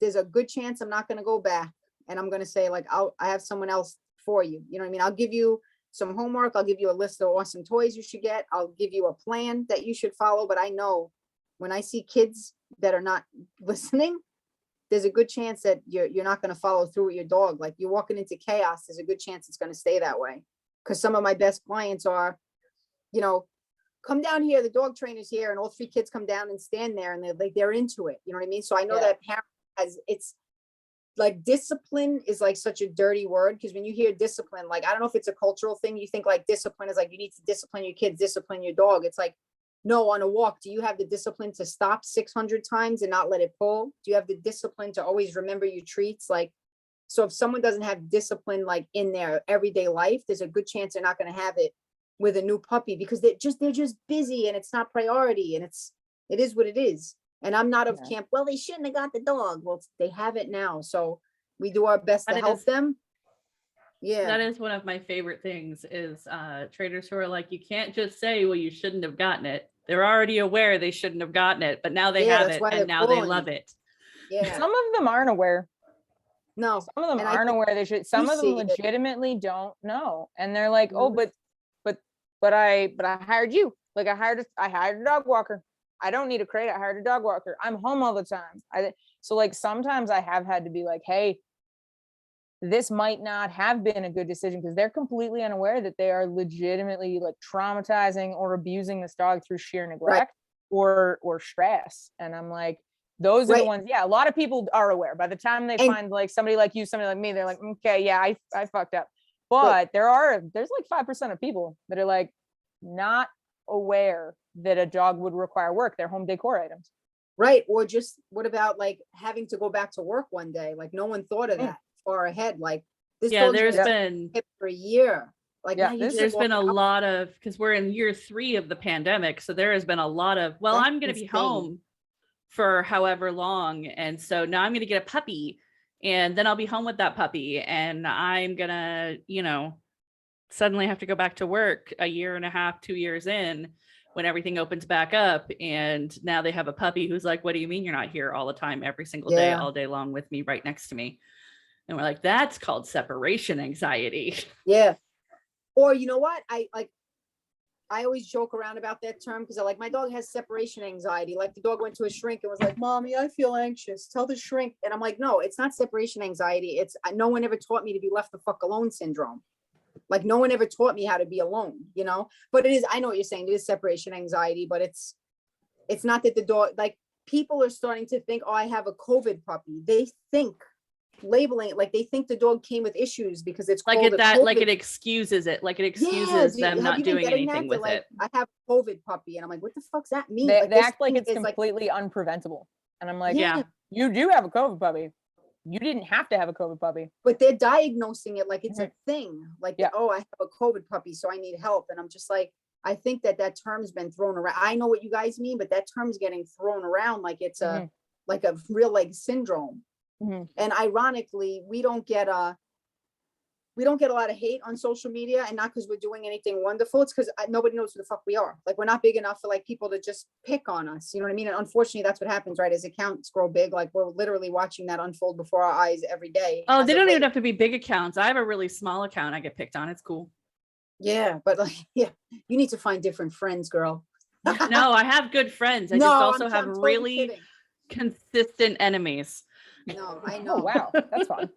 there's a good chance I'm not going to go back. And I'm going to say like, I have someone else for you. You know what I mean? I'll give you some homework. I'll give you a list of awesome toys you should get. I'll give you a plan that you should follow. But I know when I see kids that are not listening, there's a good chance that you're not going to follow through with your dog. Like, you're walking into chaos. There's a good chance it's going to stay that way. Because some of my best clients are, you know, come down here, the dog trainer's here, and all 3 kids come down and stand there and they're into it. You know what I mean? So I know Yeah. that parent it's like, discipline is like such a dirty word, because when you hear discipline, like, I don't know if it's a cultural thing. You think like discipline is like, you need to discipline your kids, discipline your dog. It's like, no, on a walk, do you have the discipline to stop 600 times and not let it pull? Do you have the discipline to always remember your treats? Like, so if someone doesn't have discipline like in their everyday life, there's a good chance they're not going to have it with a new puppy, because they're just busy and it's not priority, and it is what it is. And I'm not of Yeah. camp, well, they shouldn't have got the dog. Well, they have it now. So we do our best to That help is- them. Yeah. That is one of my favorite things is traders who are like, you can't just say, well, you shouldn't have gotten it. They're already aware they shouldn't have gotten it, but now they Yeah, have that's it why and they're now they pulling love it. it. Yeah. Some of them aren't aware. No. Some of them And I aren't think aware they should. Some of them see it. legitimately don't know, and they're like, "Oh, Mhm. but I hired you. Like, I hired a dog walker. I don't need a crate. I hired a dog walker. I'm home all the time." So like sometimes I have had to be like, "Hey, this might not have been a good decision," because they're completely unaware that they are legitimately like traumatizing or abusing this dog through sheer neglect or stress. And I'm like, those are the Right. ones. Yeah, a lot of people are aware. By the time they And- find like somebody like you, somebody like me, they're like, okay, yeah, I fucked up. But there's like 5% of people that are like not aware that a dog would require work. They're home decor items. Right. Or just, what about like having to go back to work one day? Like, no one thought of Mm. that far ahead. Like, this Yeah, dog's there's been been hip for a year. Like, Yeah, now you this- just there's been a walk out. lot of, because we're in year 3 of the pandemic, so there has been a lot of, well, That's I'm going to be insane. home for however long, and so now I'm going to get a puppy, and then I'll be home with that puppy, and I'm gonna, suddenly have to go back to work a year and a half, 2 years in, when everything opens back up, and now they have a puppy who's like, what do you mean you're not here all the time, every single day, Yeah. all day long with me, right next to me? And we're like, that's called separation anxiety. Yeah. Or you know what? I always joke around about that term, because I like, my dog has separation anxiety. Like, the dog went to a shrink and was like, Mommy, I feel anxious. Tell the shrink. And I'm like, no, it's not separation anxiety. It's no one ever taught me to be left the fuck alone syndrome. Like, no one ever taught me how to be alone, but it is, I know what you're saying. It is separation anxiety, but it's not that the dog, like, people are starting to think, oh, I have a COVID puppy. They think labeling it, like, they think the dog came with issues because it's Like called it a that, like COVID. it excuses it, like it Yeah, excuses them have not you been doing getting anything that? They're with like, it. I have a COVID puppy, and I'm like, what the fuck's that mean? They they're act like saying it's completely unpreventable. And I'm like, Yeah. you do have a COVID puppy. You didn't have to have a COVID puppy. but they're diagnosing it like it's a thing. Like, Yeah. oh, I have a COVID puppy, so I need help. And I'm just like, I think that term's been thrown around. I know what you guys mean, but that term's getting thrown around like it's a like a real like syndrome. And ironically, we don't get a lot of hate on social media, and not because we're doing anything wonderful. It's because nobody knows who the fuck we are. Like, we're not big enough for like people to just pick on us. You know what I mean? And unfortunately, that's what happens, right? As accounts grow big, like we're literally watching that unfold before our eyes every day. Oh, they don't even have to be big accounts. I have a really small account I get picked on. It's cool. Yeah, but like, yeah, you need to find different friends, girl. No, I have good friends. I No, just also I'm have totally really kidding. consistent enemies. No, I know. Oh, wow. That's fun.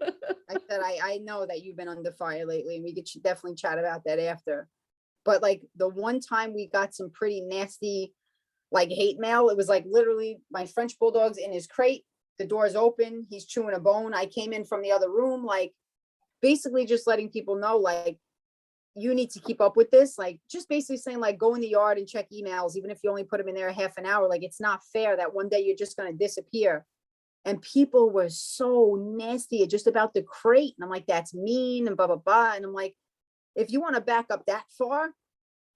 I know that you've been under fire lately, and we could definitely chat about that after. But like the one time we got some pretty nasty like hate mail, it was like literally my French bulldog's in his crate, the door's open, he's chewing a bone. I came in from the other room, like basically just letting people know, like, you need to keep up with this. Like, just basically saying, like, go in the yard and check emails, even if you only put them in there a half an hour. Like, it's not fair that one day you're just going to disappear. And people were so nasty just about the crate. And I'm like, that's mean and blah, blah, blah. And I'm like, if you want to back up that far,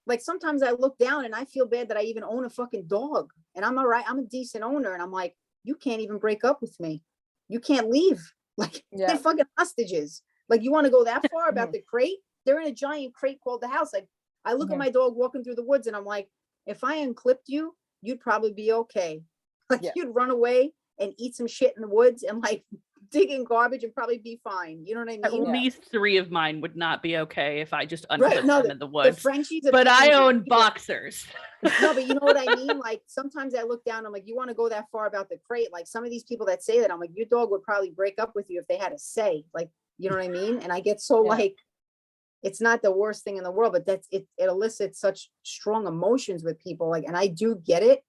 like sometimes I look down and I feel bad that I even own a fucking dog. And I'm all right. I'm a decent owner. And I'm like, you can't even break up with me. You can't leave. Like, they're fucking hostages. Like, you want to go that far about the crate? They're in a giant crate called the house. Like, I look at my dog walking through the woods and I'm like, if I unclipped you, you'd probably be okay. Like, you'd run away and eat some shit in the woods and like dig in garbage and probably be fine. You know what I mean? At least 3 of mine would not be okay if I just unclipped them in the woods. Frenchies but I own boxers. No, but you know what I mean? Like, sometimes I look down, I'm like, you want to go that far about the crate? Like, some of these people that say that, I'm like, your dog would probably break up with you if they had a say. Like, you know what I mean? And I get so like, it's not the worst thing in the world, but that's it. It elicits such strong emotions with people. Like, and I do get it,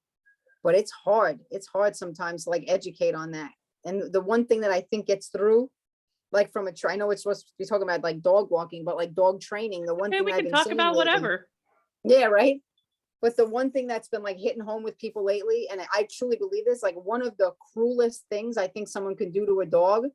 but it's hard. It's hard sometimes to like educate on that. And the one thing that I think gets through, like from I know it's supposed to be talking about like dog walking, but like dog training, the one thing we I've can been talk saying about lately, whatever. Yeah, right. But the one thing that's been like hitting home with people lately, and I truly believe this, like one of the cruelest things I think someone can do to a dog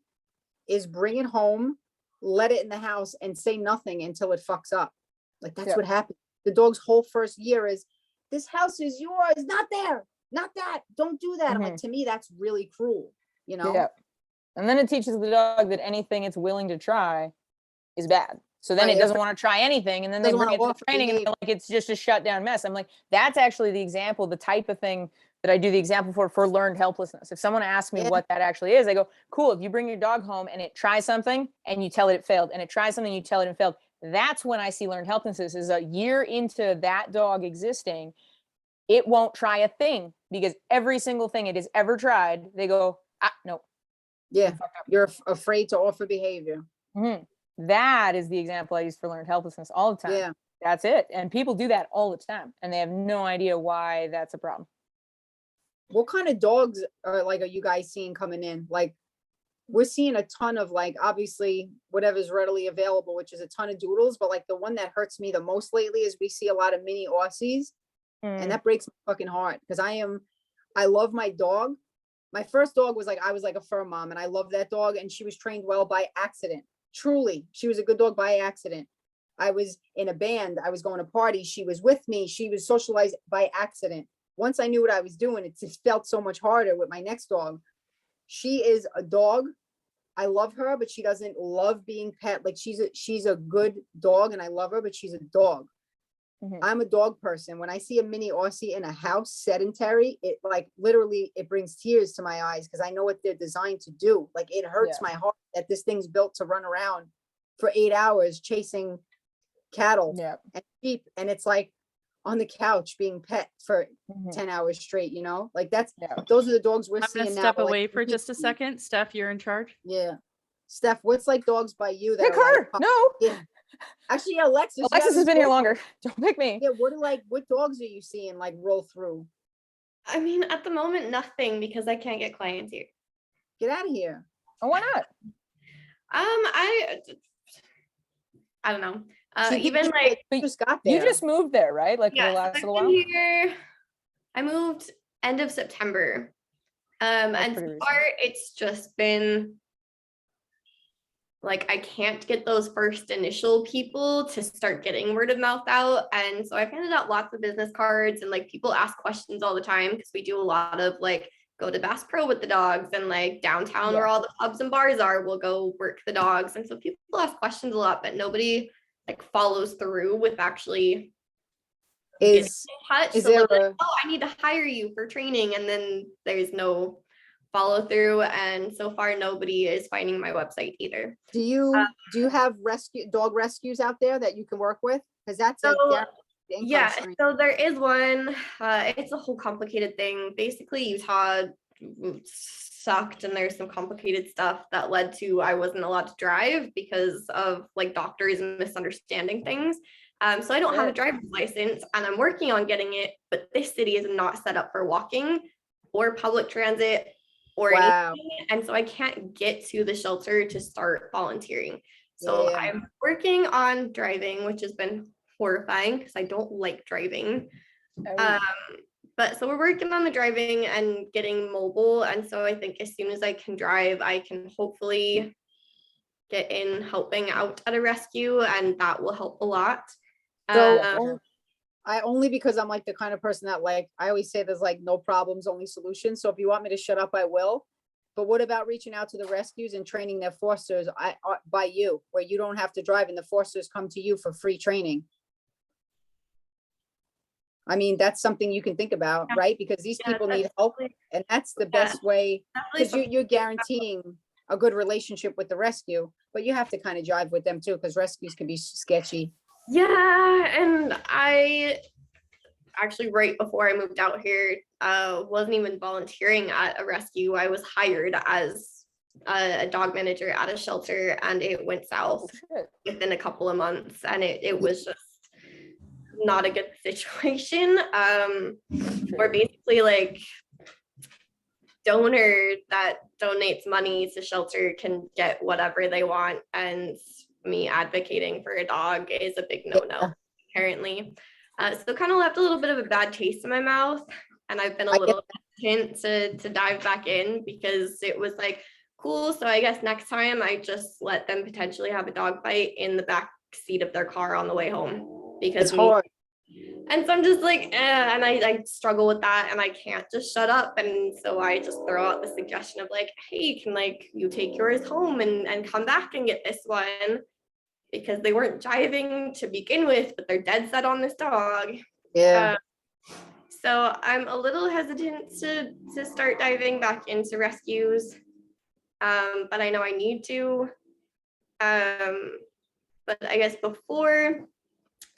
is bring it home, let it in the house and say nothing until it fucks up. Like, that's what happened. The dog's whole first year is, this house is yours, not there, not that, don't do that. I'm like, to me, that's really cruel, you know? Yeah. And then it teaches the dog that anything it's willing to try is bad. So then it doesn't want to try anything. And then they bring it to training and they're like, it's just a shut down mess. I'm like, that's actually the example, the type of thing that I do the example for learned helplessness. If someone asks me what that actually is, I go, cool. If you bring your dog home and it tries something and you tell it failed, and it tries something, you tell it failed. That's when I see learned helplessness is a year into that dog existing. It won't try a thing because every single thing it has ever tried, they go, no. Yeah. You're afraid to offer behavior. That is the example I use for learned helplessness all the time. Yeah. That's it. And people do that all the time and they have no idea why that's a problem. What kind of dogs are you guys seeing coming in? Like, we're seeing a ton of, like, obviously whatever's readily available, which is a ton of doodles, but like the one that hurts me the most lately is we see a lot of mini Aussies. And that breaks my fucking heart because I love my dog. My first dog was like, I was like a fur mom and I love that dog. And she was trained well by accident. Truly, she was a good dog by accident. I was in a band. I was going to parties. She was with me. She was socialized by accident. Once I knew what I was doing, it just felt so much harder with my next dog. She is a dog. I love her, but she doesn't love being pet. Like, she's a good dog and I love her, but she's a dog. I'm a dog person. When I see a mini Aussie in a house sedentary, it like literally it brings tears to my eyes because I know what they're designed to do. Like, it hurts my heart that this thing's built to run around for 8 hours chasing cattle and sheep, and it's like on the couch being pet for 10 hours straight, you know? Like, those are the dogs we're seeing now. Step away for just a second. Steph, you're in charge. Yeah. Steph, what's like dogs by you that pick her? No. Yeah. Actually, yeah, Alexis has been here longer. Don't pick me. Yeah, what dogs are you seeing like roll through? I mean, at the moment, nothing because I can't get clients here. Get out of here. Oh, why not? I don't know. Even you just got there. You just moved there, right? Like, yeah, the last little while. Here, I moved end of September. And so far it's just been like I can't get those first initial people to start getting word of mouth out. And so I've handed out lots of business cards, and like people ask questions all the time because we do a lot of like go to Bass Pro with the dogs, and like downtown where all the pubs and bars are, we'll go work the dogs. And so people ask questions a lot, but nobody like follows through with actually getting Is in touch. is So there they're like, a oh, I need to hire you for training, and then there's no follow through. And so far nobody is finding my website either. do you have dog rescues out there that you can work with? Because that's a So guaranteed income yeah, stream. so there is one. It's a whole complicated thing. Basically, Utah sucked, and there's some complicated stuff that led to I wasn't allowed to drive because of like doctors misunderstanding things. So I don't have a driver's license, and I'm working on getting it, but this city is not set up for walking or public transit or Wow. anything. And so I can't get to the shelter to start volunteering. So Yeah. I'm working on driving, which has been horrifying because I don't like driving. Oh, But so we're working on the driving and getting mobile. And so I think as soon as I can drive, I can hopefully get in helping out at a rescue, and that will help a lot. So Um, I only because I'm like the kind of person that like, I always say there's like no problems, only solutions. So if you want me to shut up, I will. But what about reaching out to the rescues and training their forsters by you, where you don't have to drive and the forsters come to you for free training? I mean, that's something you can think about, Yeah. right? Because these Yeah, people that's need help, definitely- and that's the yeah, best way, definitely because something you're to think about. guaranteeing a good relationship with the rescue, but you have to kind of jive with them too, because rescues can be sketchy. Yeah, and I actually right before I moved out here, wasn't even volunteering at a rescue. I was hired as a dog manager at a shelter, and it went south shit. within a couple of months, and it was just not a good situation. Where basically like donor that donates money to shelter can get whatever they want, and me advocating for a dog is a big no-no apparently. So kind of left a little bit of a bad taste in my mouth, and I've been a I get little hesitant to dive back in because it was like cool. So I guess next time I just let them potentially have a dog fight in the back seat of their car on the way home, because It's hard. and so I'm just like, and I struggle with that, and I can't just shut up. And so I just throw out the suggestion of like, hey, can like you take yours home and come back and get this one, because they weren't jiving to begin with, but they're dead set on this dog. Yeah. So I'm a little hesitant to start diving back into rescues, but I know I need to. But I guess before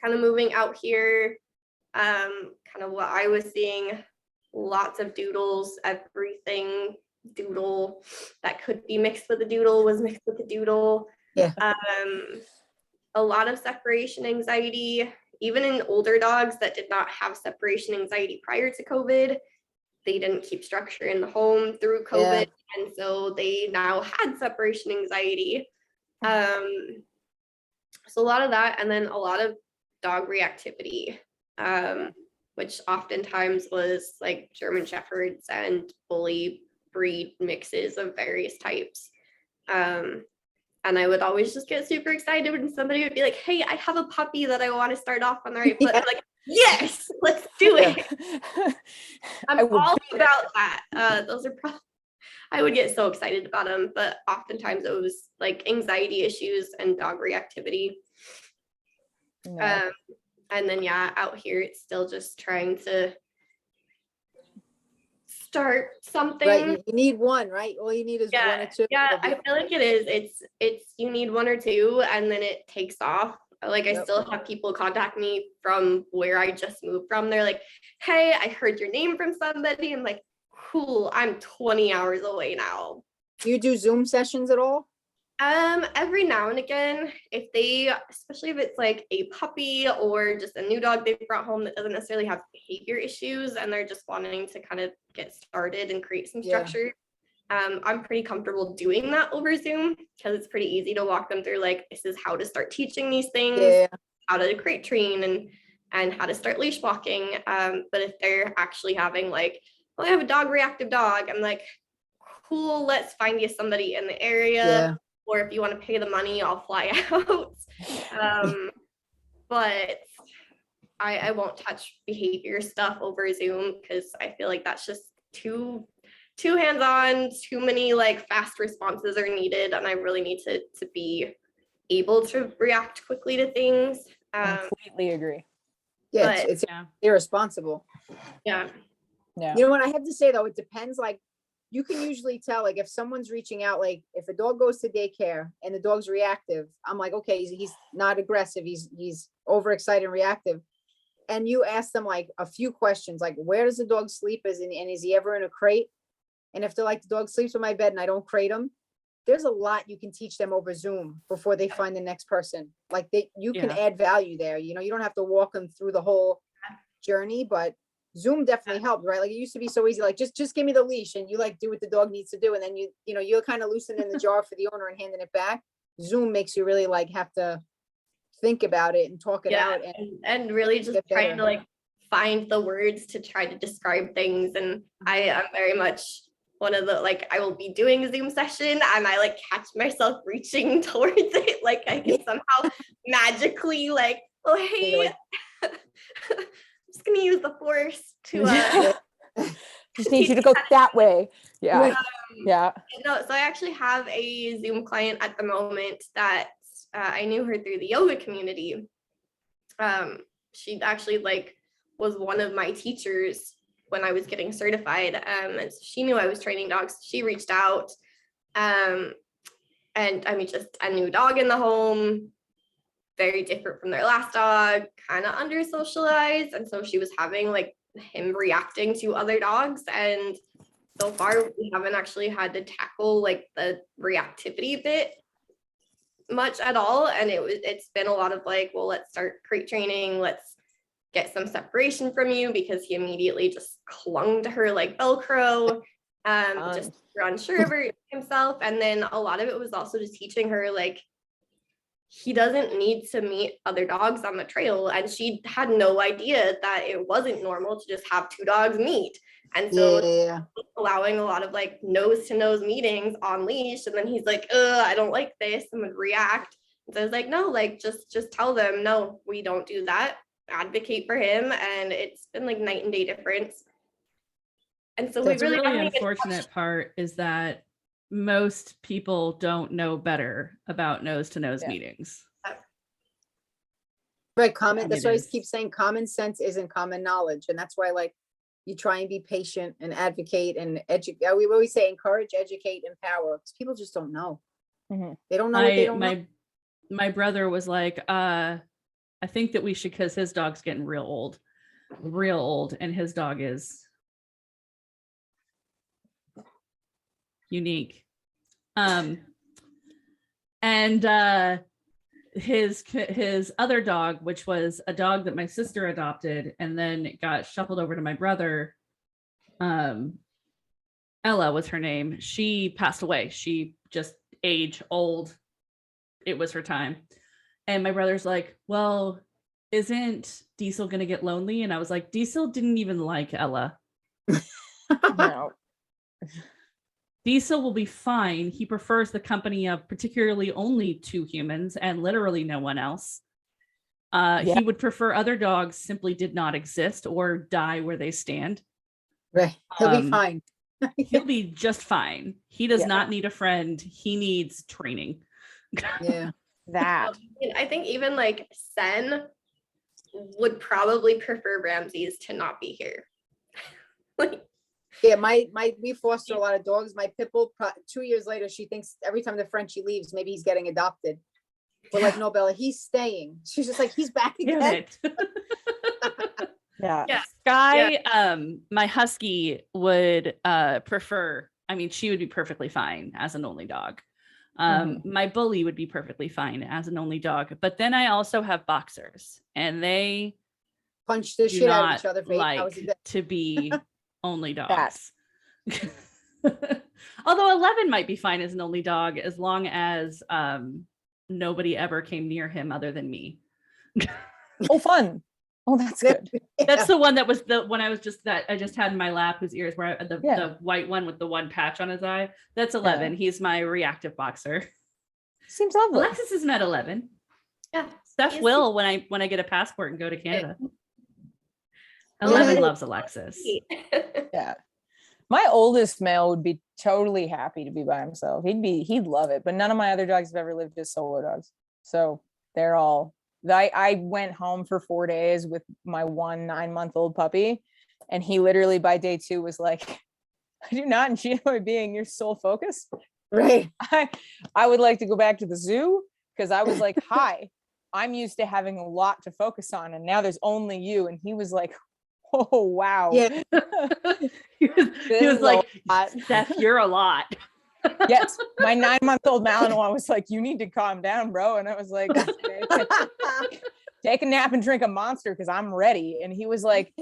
kind of moving out here, kind of what I was seeing, lots of doodles, everything doodle that could be mixed with a doodle was mixed with a doodle. Yeah. A lot of separation anxiety, even in older dogs that did not have separation anxiety prior to COVID. They didn't keep structure in the home through COVID, and so they now had separation anxiety. So a lot of that, and then a lot of dog reactivity, which oftentimes was like German Shepherds and bully breed mixes of various types. And I would always just get super excited when somebody would be like, hey, I have a puppy that I want to start off on the right foot. I'm like, yes, let's do it. I'm all about that. Those are probably, I would get so excited about them, but oftentimes it was like anxiety issues and dog reactivity. No. And then yeah, out here it's still just trying to start something. Right. You need one, right? All you need is one or two. Yeah, It'll be I feel like it is. It's you need one or two, and then it takes off. Like I Yep. still have people contact me from where I just moved from. They're like, hey, I heard your name from somebody. I'm like, cool, I'm 20 hours away now. Do you do Zoom sessions at all? Every now and again, if they, especially if it's like a puppy or just a new dog they've brought home that doesn't necessarily have behavior issues and they're just wanting to kind of get started and create some Yeah. structure. I'm pretty comfortable doing that over Zoom because it's pretty easy to walk them through like, this is how to start teaching these things, Yeah. how to crate train and how to start leash walking. But if they're actually having like, well, I have a dog reactive dog, I'm like, cool, let's find you somebody in the area. Yeah. or if you want to pay the money, I'll fly out. But I won't touch behavior stuff over Zoom because I feel like that's just too hands-on, too many like fast responses are needed, and I really need to be able to react quickly to things. Completely agree. Yeah, But- it's Yeah. irresponsible. Yeah. Yeah. You know what I have to say though, it depends. Like you can usually tell, like if someone's reaching out, like if a dog goes to daycare and the dog's reactive, I'm like, okay, he's not aggressive, he's overexcited and reactive. And you ask them like a few questions, like where does the dog sleep? And is he ever in a crate? And if they're like, the dog sleeps in my bed and I don't crate him, there's a lot you can teach them over Zoom before they find the next person. Like you can Yeah. add value there. You know, you don't have to walk them through the whole journey, but Zoom definitely helped, right? Like it used to be so easy, like just give me the leash and you like do what the dog needs to do. And then you're kind of loosening the jar for the owner and handing it back. Zoom makes you really like have to think about it and talk it out. And really just get trying better. to like find the words to try to describe things. And I am very much one of the, like, I will be doing a Zoom session and I like catch myself reaching towards it. Like I can somehow magically like, oh, hey, I'm just gonna use the force to, Just need you to go that way. Yeah. Yeah. no, so I actually have a Zoom client at the moment that I knew her through the yoga community. She actually like was one of my teachers when I was getting certified. And she knew I was training dogs. She reached out. And I mean, just a new dog in the home, very different from their last dog, kind of under socialized. And so she was having like him reacting to other dogs. And so far we haven't actually had to tackle like the reactivity bit much at all. And it's been a lot of like, well, let's start crate training. Let's get some separation from you, because he immediately just clung to her like Velcro, just unsure of himself. And then a lot of it was also just teaching her like, he doesn't need to meet other dogs on the trail. And she had no idea that it wasn't normal to just have two dogs meet. And so Yeah. allowing a lot of like nose to nose meetings on leash. And then he's like, I don't like this, and would react. And so I was like, no, like just tell them, no, we don't do that. Advocate for him. And it's been like night and day difference. And so The we really really haven't even unfortunate part is that most people don't know better about nose to nose Yeah. meetings. Right, I that's mean, why I it's- keep saying common sense isn't common knowledge. And that's why like you try and be patient and advocate and educate. We always say encourage, educate, empower, because people just don't know. Mhm. They don't know what they don't know. My brother was like, I think that we should, because his dog's getting real old, and his dog is unique. And his other dog, which was a dog that my sister adopted and then it got shuffled over to my brother, Ella was her name. She passed away. She just age old. It was her time. And my brother's like, well, isn't Diesel gonna get lonely? And I was like, Diesel didn't even like Ella. No. Diesel will be fine. He prefers the company of particularly only two humans and literally no one else. He would prefer other dogs simply did not exist or die where they stand. Right, he'll be Um, fine. He'll be just fine. He does Yeah. not need a friend. He needs training. Yeah, That. And I think even like Sen would probably prefer Ramses to not be here. Like, yeah. We foster a lot of dogs. My pit bull, 2 years later, she thinks every time the Frenchie leaves, maybe he's getting adopted. We're like, no, Bella, he's staying. She's just like, he's back Damn again. it. Yeah. Yeah. Sky, my husky would prefer, I mean, she would be perfectly fine as an only dog. My bully would be perfectly fine as an only dog. But then I also have boxers, and they Punch the do shit out of not each other. For 8 hours a like day. to be only dogs. Although 11 might be fine as an only dog as long as nobody ever came near him other than me. Oh, fun. Oh, that's good. That's the one that was the one I just had in my lap, whose ears were Yeah. the white one with the one patch on his eye. That's 11. He's my reactive boxer. Seems lovely. Alexis is met 11. Yeah. Steph Yes. will when I get a passport and go to Canada. 11 Yeah. loves Alexis. Yeah. My oldest male would be totally happy to be by himself. He'd love it. But none of my other dogs have ever lived as solo dogs. So they're all I went home for 4 days with my 9-month-old puppy. And he literally by day 2 was like, I do not enjoy being your sole focus. Right. I would like to go back to the zoo because I was like, hi, I'm used to having a lot to focus on. And now there's only you. And he was like, oh, wow. Yeah. he was This is like, a lot. Steph, you're a lot. Yes. My 9-month-old Malinois was like, you need to calm down, bro. And I was like, okay, take a nap and drink a Monster because I'm ready. And he was like,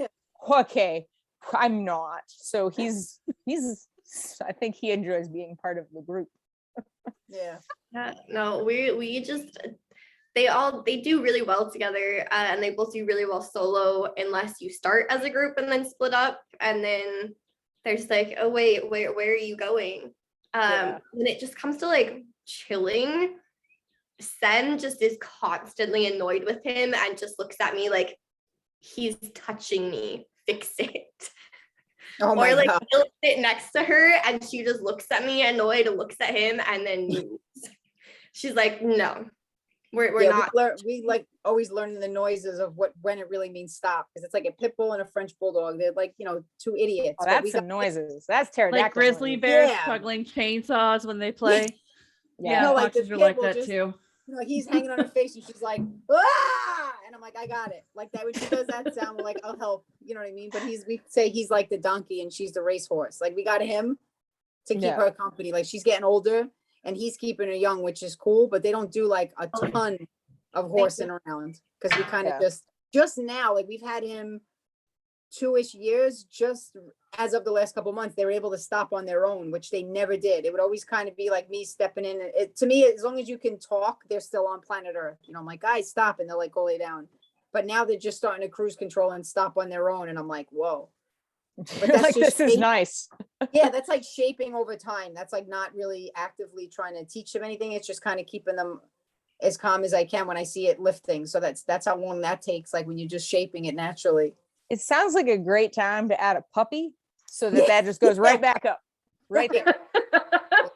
okay, I'm not. So he's I think he enjoys being part of the group. Yeah. Yeah, no, we just they do really well together, and they both do really well solo unless you start as a group and then split up, and then there's like, oh wait, where are you going? When it just comes to like chilling, Sen just is constantly annoyed with him and just looks at me like he's touching me, fix it. Oh my Or like God. he'll sit next to her and she just looks at me annoyed and looks at him and then moves. She's like, no, we're Yeah, not. we like always learn the noises of when it really means stop, because it's like a pit bull and a French bulldog. They're like, two idiots. Oh, but that's we some got- noises. That's pterodactyl. Like grizzly noises. bears Yeah. juggling chainsaws when they play. Yeah, No, like the foxes are pit like will that just- too. he's hanging on her face and she's like, ah! And I'm like, I got it. Like that when she does that sound, we're like, I'll help. You know what I mean? But we say he's like the donkey and she's the racehorse. Like we got him to keep her company. Like she's getting older and he's keeping her young, which is cool. But they don't do like a ton of horsing around because we kind of just now, like we've had him 2-ish years. Just as of the last couple months, they were able to stop on their own, which they never did. It would always kind of be like me stepping in. To me, as long as you can talk, they're still on planet Earth. I'm like, guys, stop, and they're like, go lay down. But now they're just starting to cruise control and stop on their own, and I'm like, whoa. But that's like, just this is nice. Yeah, that's like shaping over time. That's like not really actively trying to teach them anything. It's just kind of keeping them as calm as I can when I see it lifting. So that's how long that takes. Like when you're just shaping it naturally. It sounds like a great time to add a puppy so that just goes right back up. Right there.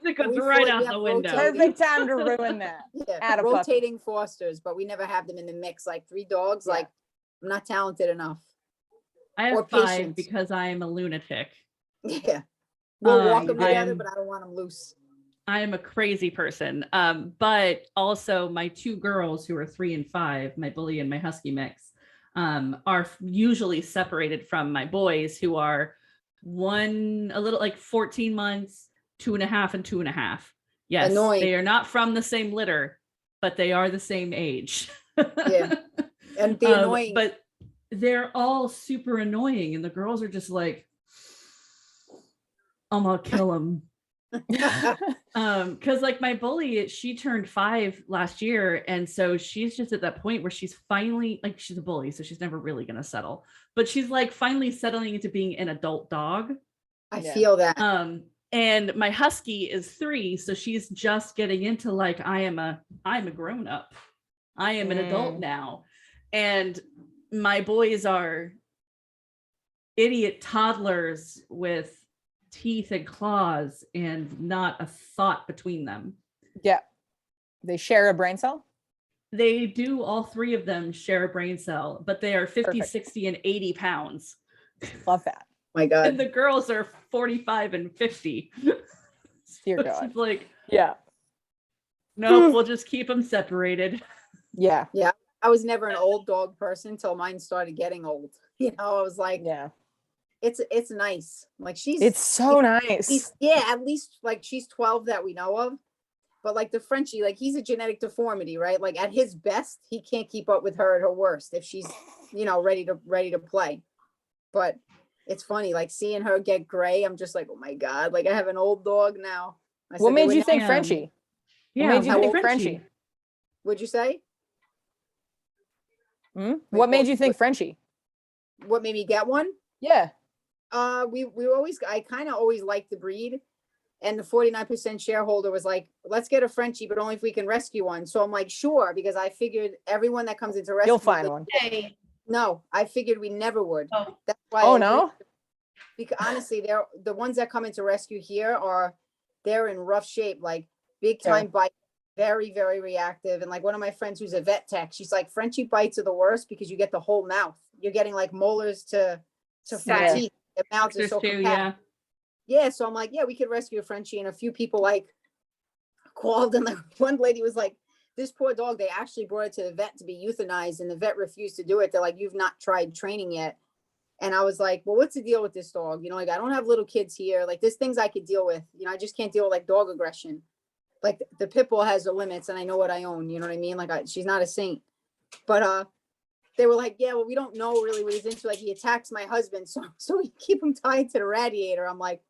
It goes We right fully- out we the have window. rotating- Perfect time to ruin that. Yeah, Add a puppy. rotating fosters, but we never have them in the mix. Like 3 dogs, Yeah. like I'm not talented enough. I have or 5 patience. because I am a lunatic. Yeah, we'll walk Um, them I together, am- but I don't want them loose. I am a crazy person. But also my 2 girls who are 3 and 5, my bully and my husky mix, are usually separated from my boys who are a little like 14 months, 2.5 and 2.5. Yes, Annoying. they are not from the same litter, but they are the same age. Yeah. And the annoying. But they're all super annoying, and the girls are just like, I'm gonna kill them. Because like my bully, she turned 5 last year, and so she's just at that point where she's finally, like, she's a bully, so she's never really gonna settle, but she's like finally settling into being an adult dog. I Yeah. feel that. And my husky is 3, so she's just getting into like, I'm a grown up, I am an adult now. And my boys are idiot toddlers with teeth and claws and not a thought between them. Yeah. They share a brain cell. They do, all 3 of them share a brain cell, but they are 50, Perfect. 60, and 80 pounds. Love that. My And God. the girls are 45 and 50. Dear So God. she's like, Yeah. nope, we'll just keep them separated. Yeah. I was never an old dog person until mine started getting old. I was like, Yeah. it's nice. Like It's so nice. at least like she's 12 that we know of. But like the Frenchie, like he's a genetic deformity, right? Like at his best, he can't keep up with her at her worst if she's, ready to play. But it's funny, like seeing her get gray. I'm just like, oh my God, like I have an old dog now. I What said, made "They you would think Yeah. Frenchie? Yeah, What made you how think old Frenchie? What'd you say? What made you think Frenchie? What made me get one? Yeah. We always, I kind of always liked the breed. And the 49% shareholder was like, let's get a Frenchie, but only if we can rescue one. So I'm like, sure, because I figured everyone that comes into rescue. You'll find one. Hey, No, I figured we never would. Oh. That's why. Oh I no. waited. Because honestly, the ones that come into rescue here they're in rough shape, like big time bite, very, very reactive. And like one of my friends who's a vet tech, she's like, Frenchie bites are the worst because you get the whole mouth. You're getting like molars to front Yeah. teeth. Their mouths are There's so two, compact. Yeah, so I'm like, yeah, we could rescue a Frenchie. And a few people like called, and like one lady was like, this poor dog, they actually brought it to the vet to be euthanized, and the vet refused to do it. They're like, you've not tried training yet. And I was like, well, what's the deal with this dog? You know, like, I don't have little kids here. Like, there's things I could deal with. You know, I just can't deal with like dog aggression. Like the pit bull has the limits, and I know what I own. You know what I mean? Like, she's not a saint. But they were like, yeah, well, we don't know really what he's into. Like, he attacks my husband, so we keep him tied to the radiator. I'm like,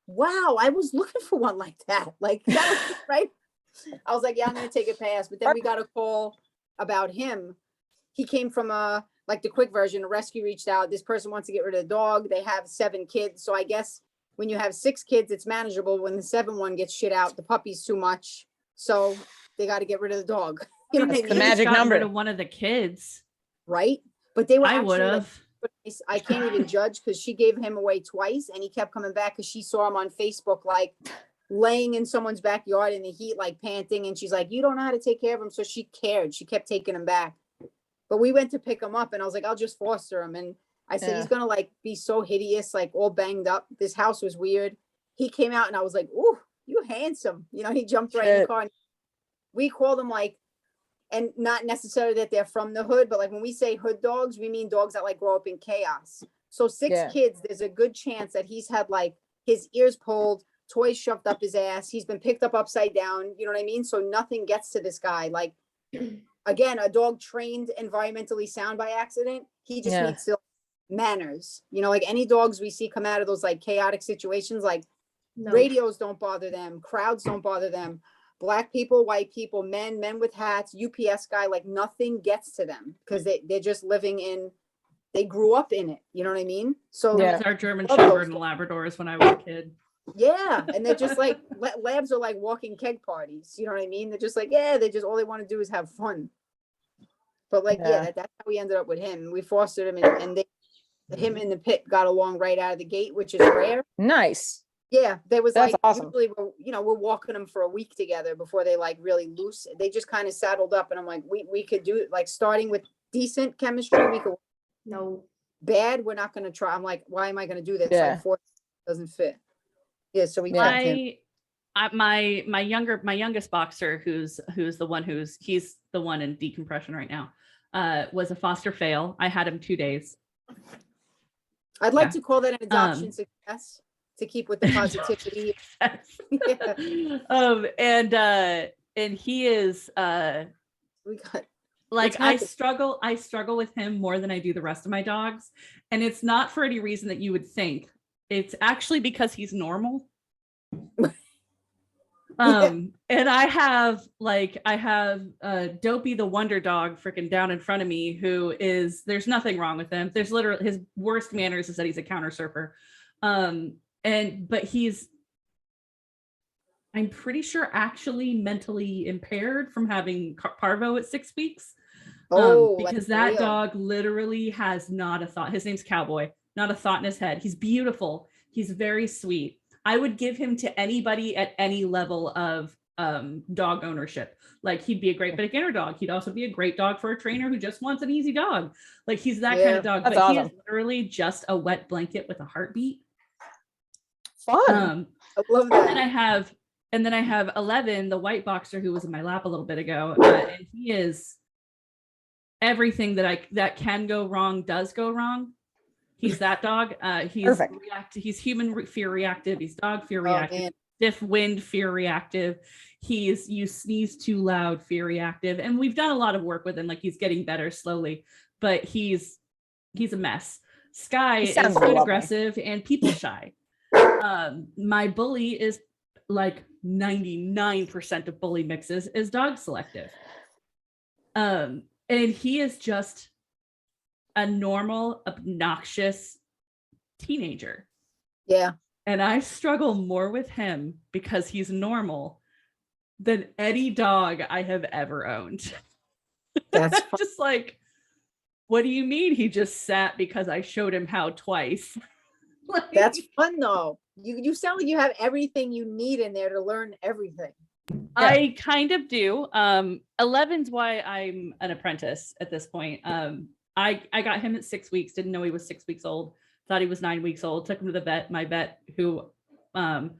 wow, I was looking for one like that. Like, that was right. I was like, yeah, I'm gonna take a pass. But then we got a call about him. He came from like the quick version. A rescue reached out. This person wants to get rid of the dog. They have 7 kids. So I guess when you have 6 kids, it's manageable. When the 7th one gets shit out, the puppy's too much. So they got to get rid of the dog. You know what I That's the mean? magic Got number. rid of one of the kids. Right? But they were I actually would like, have. I can't even judge because she gave him away twice, and he kept coming back because she saw him on Facebook, like laying in someone's backyard in the heat, like panting. And she's like, you don't know how to take care of him. So she cared. She kept taking him back. But we went to pick him up, and I was like, I'll just foster him. And I said, he's going to like be so hideous, like all banged up. This house was weird. He came out, and I was like, ooh, you handsome. You know, he jumped right in the car. And we call them like, and not necessarily that they're from the hood, but like when we say hood dogs, we mean dogs that like grow up in chaos. So 6 kids, there's a good chance that he's had like his ears pulled, toys shoved up his ass. He's been picked up upside down. You know what I mean? So nothing gets to this guy. Like, again, a dog trained environmentally sound by accident. He just needs to manners. You know, like any dogs we see come out of those like chaotic situations, like radios don't bother them. Crowds don't bother them. Black people, white people, men with hats, UPS guy, like nothing gets to them because they're just they grew up in it. You know what I mean? So It was our German Shepherd and Labradors when I was a kid. Yeah. And they're just like, labs are like walking keg parties. You know what I mean? They're just like, yeah, all they want to do is have fun. But like, that's how we ended up with him. We fostered him, and him and the pit got along right out of the gate, which is rare. Nice. Yeah, there was That's like awesome. usually we're walking them for a week together before they like really loose. They just kind of saddled up, and I'm like, we could do it, like starting with decent chemistry. We could. No. Bad, we're not going to try. I'm like, why am I going to do this? Yeah. Like, 4 doesn't fit. Yeah, so we kept him. My youngest boxer, who's the one he's the one in decompression right now, was a foster fail. I had him 2 days. I'd like to call that an adoption success, to keep with the positivity. And he is We got like, I struggle with him more than I do the rest of my dogs, and it's not for any reason that you would think. It's actually because he's normal. And I have Dopey the Wonder Dog freaking down in front of me, who is, there's nothing wrong with him. There's literally, his worst manners is that he's a counter surfer. But he's, I'm pretty sure, actually mentally impaired from having parvo at 6 weeks. Because that dog literally has not a thought. His name's Cowboy, not a thought in his head. He's beautiful. He's very sweet. I would give him to anybody at any level of dog ownership. Like, he'd be a great beginner dog. He'd also be a great dog for a trainer who just wants an easy dog. Like, he's that kind of dog. That's but awesome. He is literally just a wet blanket with a heartbeat. Fun. I love that. And then I have 11, the white boxer, who was in my lap a little bit ago, and he is everything that can go wrong does go wrong. He's that dog. He's perfect. He's human fear reactive. He's dog fear reactive. Stiff wind fear reactive. He's you sneeze too loud fear reactive. And we've done a lot of work with him. Like, he's getting better slowly, but he's a mess. Sky is food aggressive and people shy. My bully is like 99% of bully mixes is dog selective. And he is just a normal, obnoxious teenager. Yeah. And I struggle more with him because he's normal than any dog I have ever owned. That's fun. Just like, what do you mean he just sat because I showed him how twice? Like, That's fun though. You sound like you have everything you need in there to learn everything. I kind of do. 11's why I'm an apprentice at this point. I got him at 6 weeks, didn't know he was 6 weeks old, thought he was 9 weeks old, took him to the vet, my vet, who I've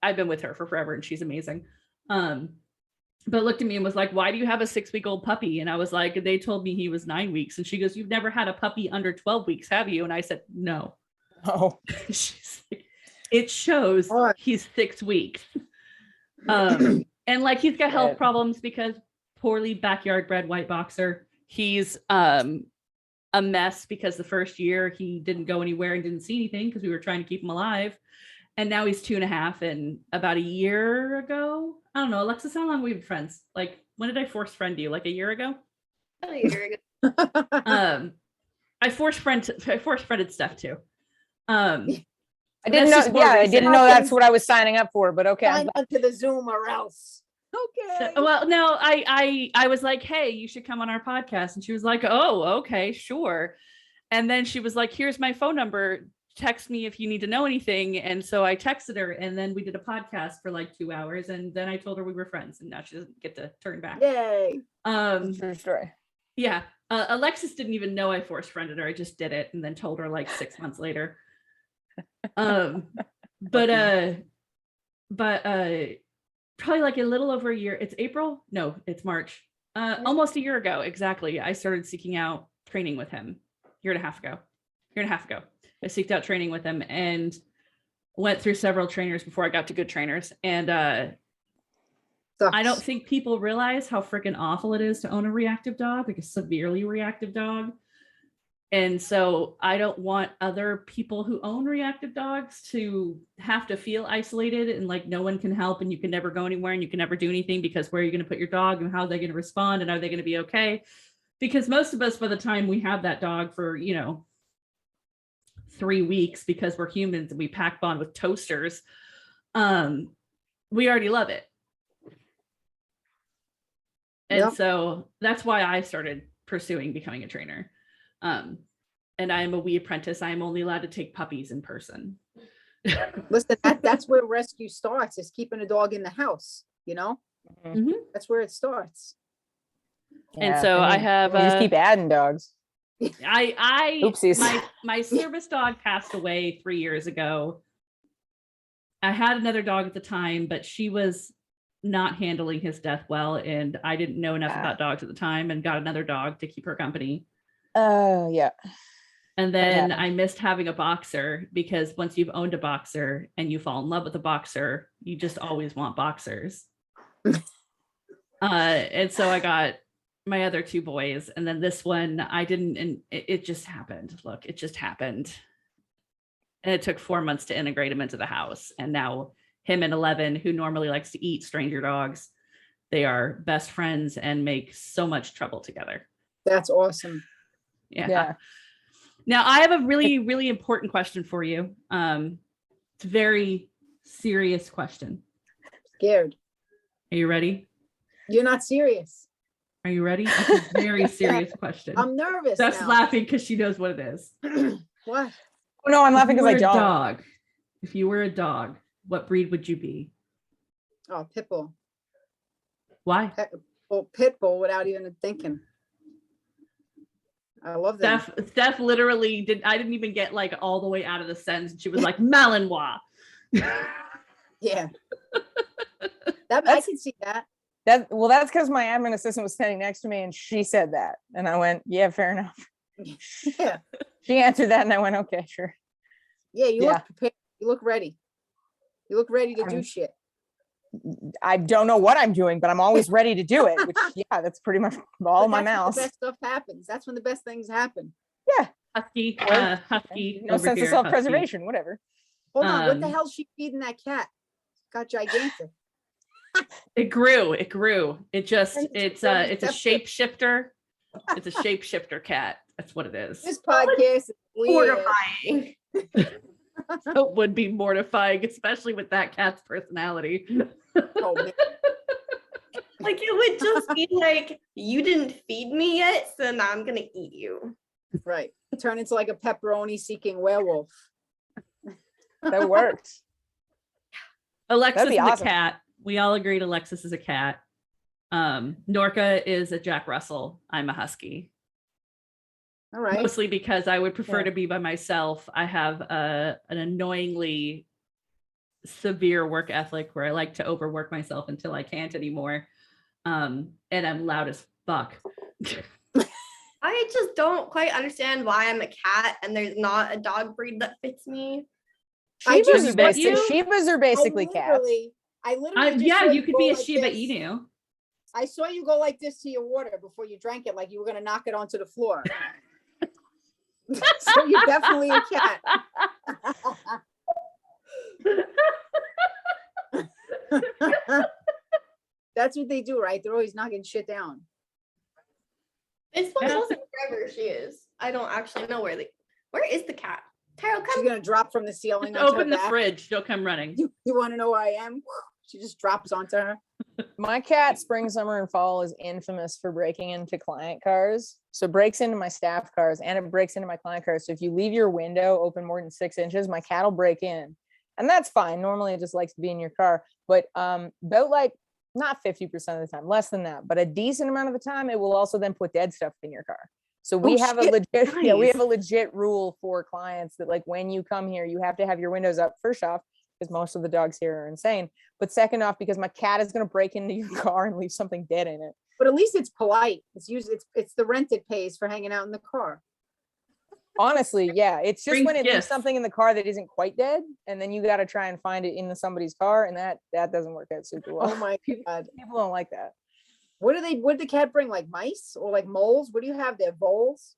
been with her for forever and she's amazing. But looked at me and was like, why do you have a 6-week-old puppy? And I was like, they told me he was 9 weeks. And she goes, you've never had a puppy under 12 weeks, have you? And I said, no. Oh, She's like, it shows What? he's 6 weeks. And like he's got health Good. problems because poorly backyard bred white boxer. He's a mess because the first year he didn't go anywhere and didn't see anything because we were trying to keep him alive. And now he's 2.5. And about a year ago, I don't know, Alexis, how long have we been friends? Like, when did I force friend you? Like a year ago? A year ago. I force friended Steph too. I didn't know. Yeah, I didn't know that's what I was signing up for. But okay, Sign up to the Zoom or else. Okay. Well, no, I was like, hey, you should come on our podcast. And she was like, oh, okay, sure. And then she was like, here's my phone number. Text me if you need to know anything. And so I texted her and then we did a podcast for like 2 hours. And then I told her we were friends and now she doesn't get to turn back. Yay. true story. Yeah. Alexis didn't even know I force friended her. I just did it and then told her like 6 months later. But probably like a little over a year. It's April? No, it's March. Almost a year ago. Exactly. I started seeking out training with him. Year and a half ago. I seeked out training with him and went through several trainers before I got to good trainers. And I don't think people realize how freaking awful it is to own a reactive dog, like a severely reactive dog. And so I don't want other people who own reactive dogs to have to feel isolated and like no one can help and you can never go anywhere and you can never do anything because where are you going to put your dog and how are they going to respond and are they going to be okay? Because most of us, by the time we have that dog for, 3 weeks, because we're humans and we pack bond with toasters, we already love it. And Yep. so that's why I started pursuing becoming a trainer. And I am a wee apprentice. I am only allowed to take puppies in person. Listen, that's where rescue starts, is keeping a dog in the house, Mhm. That's where it starts. And so I have you just keep adding dogs. Oopsies. my service dog passed away 3 years ago. I had another dog at the time, but she was not handling his death well. And I didn't know enough about dogs at the time and got another dog to keep her company. Oh, yeah. And then I missed having a boxer because once you've owned a boxer and you fall in love with a boxer, you just always want boxers. And so I got my other 2 boys. And then this one, I didn't, and it just happened. Look, it just happened. And it took 4 months to integrate him into the house. And now him and 11, who normally likes to eat stranger dogs, they are best friends and make so much trouble together. That's awesome. Yeah. Now I have a really, really important question for you. It's a very serious question. Scared. Are you ready? You're not serious. Are you ready? It's a very serious question. I'm nervous. Steph's now. laughing because she knows what it is. What? Oh, no, I'm laughing because I don't. Dog. If you were a dog, what breed would you be? Oh, pit bull. Why? Pit bull without even thinking. I love that. Steph literally did. I didn't even get like all the way out of the sentence. She was like Malinois. Yeah. I can see that. That's because my admin assistant was standing next to me and she said that. And I went, yeah, fair enough. Yeah. She answered that and I went, okay, sure. Yeah, you Yeah. look prepared. You look ready. You look ready to do shit. I don't know what I'm doing, but I'm always ready to do it. Which, yeah, that's pretty much all But my that's when mouth. the best stuff happens. That's when the best things happen. Husky. No over sense here, of self-preservation, whatever. Hold on. What the Um, hell's she feeding that cat? Got gigantic. It grew. It just And it's so a deceptive. shapeshifter. It's a shapeshifter cat. That's what it is. This podcast is weird. Horrifying. So it would be mortifying, especially with that cat's personality. Oh, man. Like it would just be like, you didn't feed me yet, so now I'm gonna eat you. Right. Turn into like a pepperoni seeking werewolf. That worked. Alexis is be a awesome. cat. We all agreed Alexis is a cat. Norca is a Jack Russell. I'm a husky. All right. Mostly because I would prefer Yeah. to be by myself. I have an annoyingly severe work ethic where I like to overwork myself until I can't anymore. And I'm loud as fuck. I just don't quite understand why I'm a cat and there's not a dog breed that fits me. I Shibas just are, met you? Shibas are basically cats. I literally just Yeah, saw you could go be a like Shiba this. Inu. I saw you go like this to your water before you drank it, like you were gonna knock it onto the floor. So you're definitely a cat. That's what they do, right? They're always knocking shit down. This one Yeah. tells me wherever she is. I don't actually know where is the cat? Taro, She's come. gonna drop from the ceiling. Just onto her open the back. fridge. She'll come running. You want to know where I am? She just drops onto her. My cat, spring, summer, and fall, is infamous for breaking into client cars. So it breaks into my staff cars and it breaks into my client cars. So if you leave your window open more than 6 inches, my cat will break in. And that's fine. Normally it just likes to be in your car. But about like not 50% of the time, less than that, but a decent amount of the time, it will also then put dead stuff in your car. So we Oh, have shit. a legit, yeah, we have a Nice. legit rule for clients that like when you come here, you have to have your windows up, first off, because most of the dogs here are insane. But second off, because my cat is going to break into your car and leave something dead in it. But at least it's polite. It's the rent it pays for hanging out in the car. Honestly, yeah. It's just Brings when it leaves gifts. something in the car that isn't quite dead, and then you got to try and find it in somebody's car, and that doesn't work out super well. Oh my god. People don't like that. What did the cat bring? Like mice or like moles? What do you have there? Voles?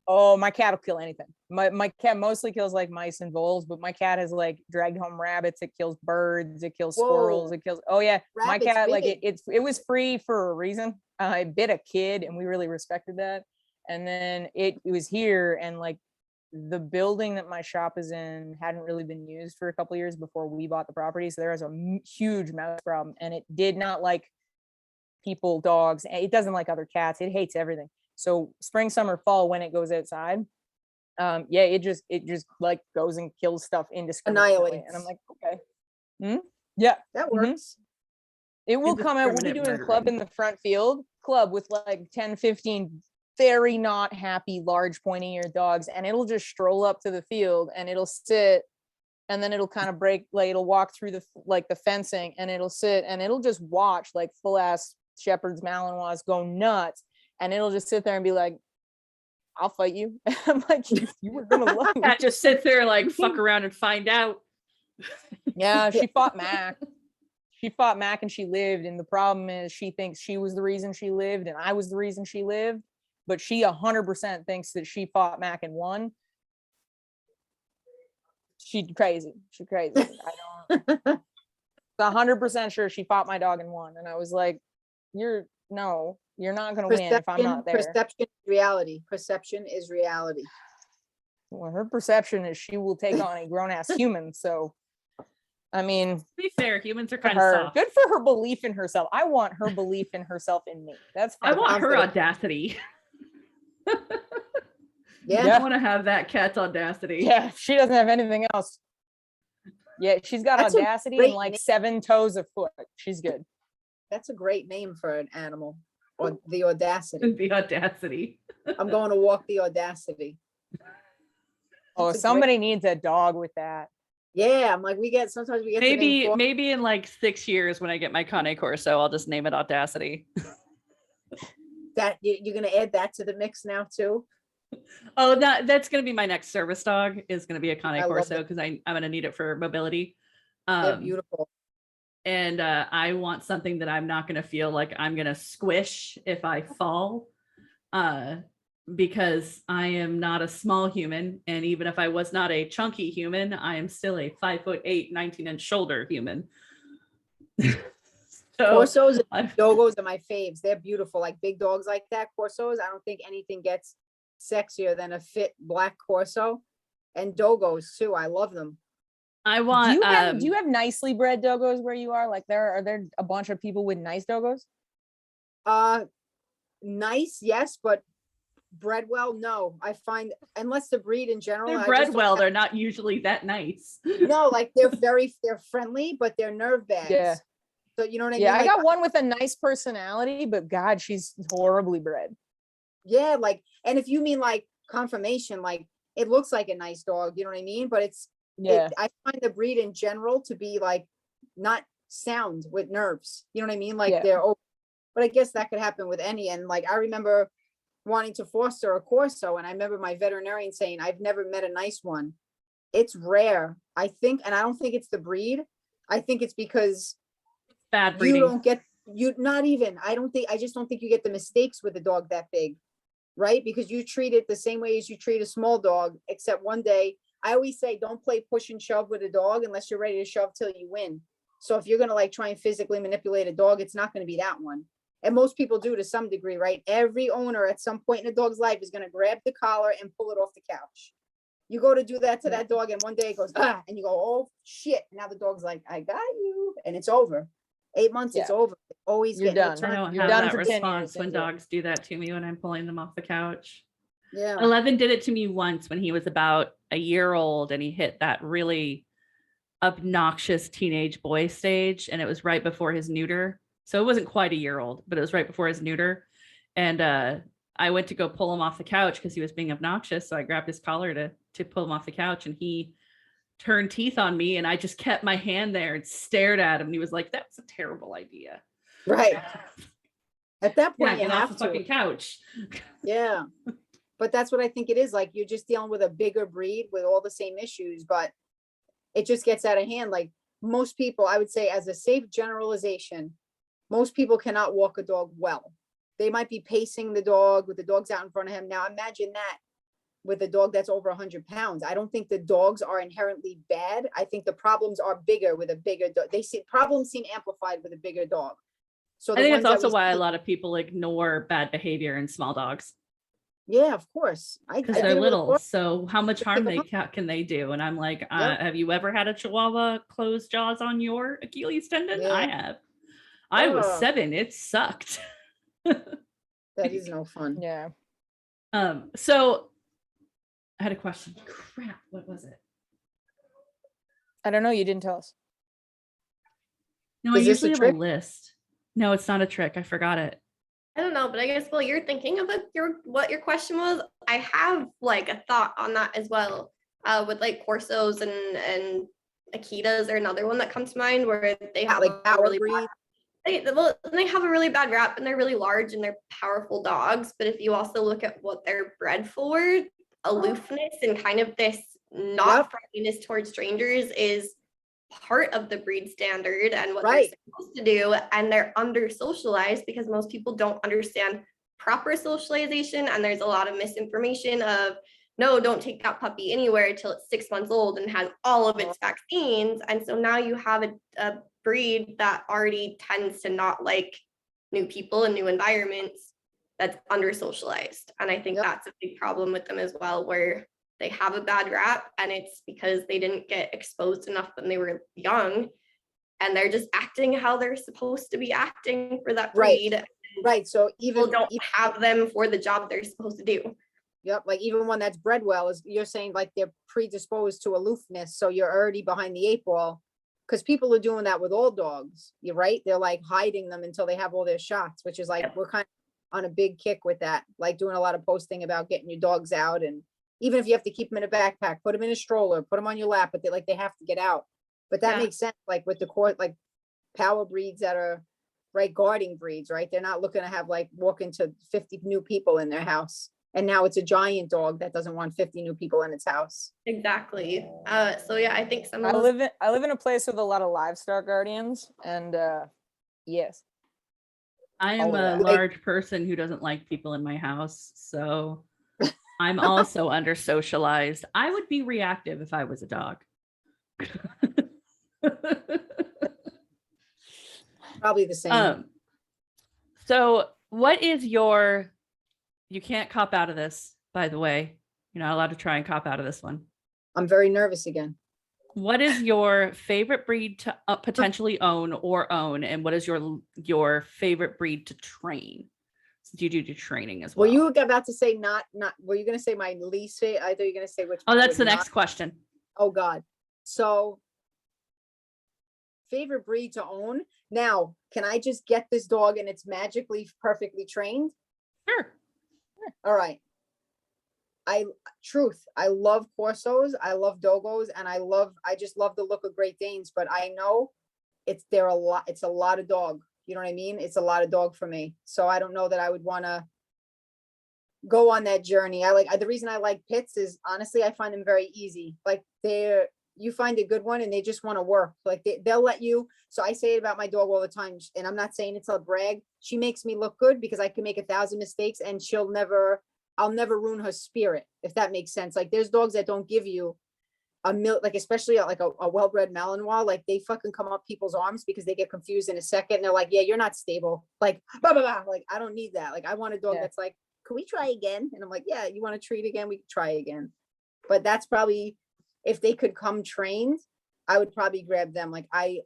Oh, my cat will kill anything. My cat mostly kills like mice and voles, but my cat has like dragged home rabbits. It kills birds. It kills squirrels. Whoa. It kills. Oh yeah, my Rabbits cat like big. it was free for a reason. I bit a kid, and we really respected that. And then it was here, and like the building that my shop is in hadn't really been used for a couple of years before we bought the property. So there was a huge mouse problem, and it did not like people, dogs. It doesn't like other cats. It hates everything. So spring, summer, fall, when it goes outside, yeah, it just like goes and kills stuff indiscriminately. And I'm like, okay, yeah, That works. it will come out. We'll be Indiscriminate doing club in the front field, club with like 10, 15 very not happy, large, pointy-eared dogs, and it'll just stroll up to the field and it'll sit, and then it'll kind of break, like it'll walk through the fencing, and it'll sit and it'll just watch like full ass shepherds Malinois go nuts, and it'll just sit there and be like, I'll fight you. I'm like, you were gonna love me. Cat just sits there like fuck around and find out. Yeah, she fought Mac. She fought Mac and she lived. And the problem is she thinks she was the reason she lived and I was the reason she lived. But she 100% thinks that she fought Mac and won. She's crazy. She's crazy. I don't 100% sure she fought my dog and won. And I was like, you're not gonna win if I'm not there. Perception is reality. Perception is reality. Well, her perception is she will take on a grown-ass human. So I mean, To be fair, humans are for kind of her, soft. good for her belief in herself. I want her belief in herself in me. That's I want her confident. audacity. Yeah. I Yeah. want to have that cat's audacity. Yeah, she doesn't have anything else. Yeah, she's got That's a audacity great and like name. 7 toes of foot. She's good. That's a great name for an animal. Or the audacity. The audacity. I'm going to walk the audacity. Oh, That's a somebody needs a dog with that. Yeah, I'm like, sometimes we get to name four- Maybe in like 6 years when I get my Cane Corso, I'll just name it Audacity. that you're gonna add that to the mix now too. Oh, that's gonna be my next service dog. Is gonna be a Cane I love Corso it. because I'm gonna need it for mobility. They're beautiful. And I want something that I'm not gonna feel like I'm gonna squish if I fall. Because I am not a small human, and even if I was not a chunky human, I am still a 5'8", 19-inch shoulder human. So Corsos and I've- Dogos are my faves. They're beautiful. Like big dogs like that. Corsos. I don't think anything gets sexier than a fit black Corso. And Dogos too. I love them. I want. Do you have nicely bred doggos where you are? Like are there a bunch of people with nice doggos? Nice, yes, but bred well, no. I find unless the breed in general, they're I bred just don't well. have- They're not usually that nice. no, like they're friendly, but they're nerve bags. Yeah. So you know what I Yeah, mean? I Like, got one with a nice personality, but God, she's horribly bred. yeah, like, and if you mean like confirmation, like it looks like a nice dog, you know what I mean? But Yeah. I find the breed in general to be like not sound with nerves. You know what I mean? Like Yeah. but I guess that could happen with any. And like I remember wanting to foster a Corso, and I remember my veterinarian saying, I've never met a nice one. It's rare, I think, and I don't think it's the breed. I think it's because Bad you breeding. don't get not even. I just don't think you get the mistakes with a dog that big, right? Because you treat it the same way as you treat a small dog, except one day I always say don't play push and shove with a dog unless you're ready to shove till you win. So if you're gonna like try and physically manipulate a dog, it's not gonna be that one. And most people do to some degree, right? Every owner at some point in a dog's life is gonna grab the collar and pull it off the couch. You go to do that to that dog, and one day it goes, and you go, oh shit. Now the dog's like, I got you, and it's over. 8 months, it's over. Always You're get done. I returned. don't You're have done that for 10 years, response when Cynthia. dogs do that to me when I'm pulling them off the couch. Yeah. 11 did it to me once when he was about a year old, and he hit that really obnoxious teenage boy stage, and it was right before his neuter. So it wasn't quite a year old, but it was right before his neuter. And I went to go pull him off the couch because he was being obnoxious. So I grabbed his collar to pull him off the couch, and he turned teeth on me, and I just kept my hand there and stared at him. And he was like, "That's a terrible idea." Right. At that Yeah, point, you get off have the to. fucking couch. Yeah. But that's what I think it is. Like you're just dealing with a bigger breed with all the same issues, but it just gets out of hand. Like most people, I would say, as a safe generalization, most people cannot walk a dog well. They might be pacing the dog with the dogs out in front of him. Now imagine that with a dog that's over 100 pounds. I don't think the dogs are inherently bad. I think the problems are bigger with a bigger dog. Problems seem amplified with a bigger dog. So I think ones that's that also we why a see- lot of people ignore bad behavior in small dogs, Yeah, of course. because I they're did it with a little. dog. So how much harm pick 'em can they do? And I'm like, Yep. have you ever had a Chihuahua close jaws on your Achilles tendon? I Yeah. have. I was Ugh. 7. It sucked. That is no fun. Yeah. So I had a question. Crap, what was it? I don't know. You didn't tell us. No, I Is this a usually have trick? a list. No, it's not a trick. I forgot it. I don't know, but I guess while you're thinking of what your question was, I have like a thought on that as well. With like Corsos and Akitas are another one that comes to mind where they have Like a power really breed. they have a really bad rap, and they're really large and they're powerful dogs. But if you also look at what they're bred for, aloofness and kind of this not friendliness towards strangers is part of the breed standard and what Right. they're supposed to do. And they're under socialized because most people don't understand proper socialization. And there's a lot of misinformation of, no, don't take that puppy anywhere until it's 6 months old and has all of its vaccines. And so now you have a breed that already tends to not like new people and new environments, that's under socialized. And I think Yep. that's a big problem with them as well, where they have a bad rap, and it's because they didn't get exposed enough when they were young, and they're just acting how they're supposed to be acting for that Right. breed. Right. So People even don't have them for the job they're supposed to do. yep, like even one that's bred well is you're saying like they're predisposed to aloofness, so you're already behind the 8 ball. Because people are doing that with all dogs. You're right. They're like hiding them until they have all their shots, which is like Yep. we're kind of on a big kick with that, like doing a lot of posting about getting your dogs out, and even if you have to keep them in a backpack, put them in a stroller, put them on your lap, but they have to get out. But that Yeah. makes sense, like with the court, like power breeds that are right guarding breeds, right? They're not looking to have like walk into 50 new people in their house. And now it's a giant dog that doesn't want 50 new people in its house. Exactly. So yeah, I think some I of those, live in a place with a lot of livestock guardians, and yes. I am All of a that. large person who doesn't like people in my house. So I'm also under socialized. I would be reactive if I was a dog. Probably the same. So what is you can't cop out of this, by the way. You're not allowed to try and cop out of this one. I'm very nervous again. What is your favorite breed to potentially own or own, and what is your favorite breed to train? Do you do training as well? Were you about to say not? Were you going to say my least favorite? I thought you were going to say which. Oh, one I that's would the next not- question. Oh God. So, favorite breed to own. Now, can I just get this dog and it's magically perfectly trained? Sure. All right. I love Corsos, I love Dogos, and I just love the look of Great Danes, but I know it's a lot of dog. You know what I mean? It's a lot of dog for me. So I don't know that I would want to go on that journey. The reason I like pits is honestly, I find them very easy. Like you find a good one and they just want to work. Like they'll let you. So I say it about my dog all the time, and I'm not saying it's a brag. She makes me look good because I can make 1,000 mistakes and I'll never ruin her spirit, if that makes sense. Like there's dogs that don't give you like especially like a well-bred Malinois, like they fucking come up people's arms because they get confused in a second. And they're like, yeah, you're not stable. Like, blah, blah, blah. Like, I don't need that. Like, I want a dog that's like, can we try again? And I'm like, yeah, you want to treat again? We can try again. But that's probably, if they could come trained, I would probably grab them. Like, I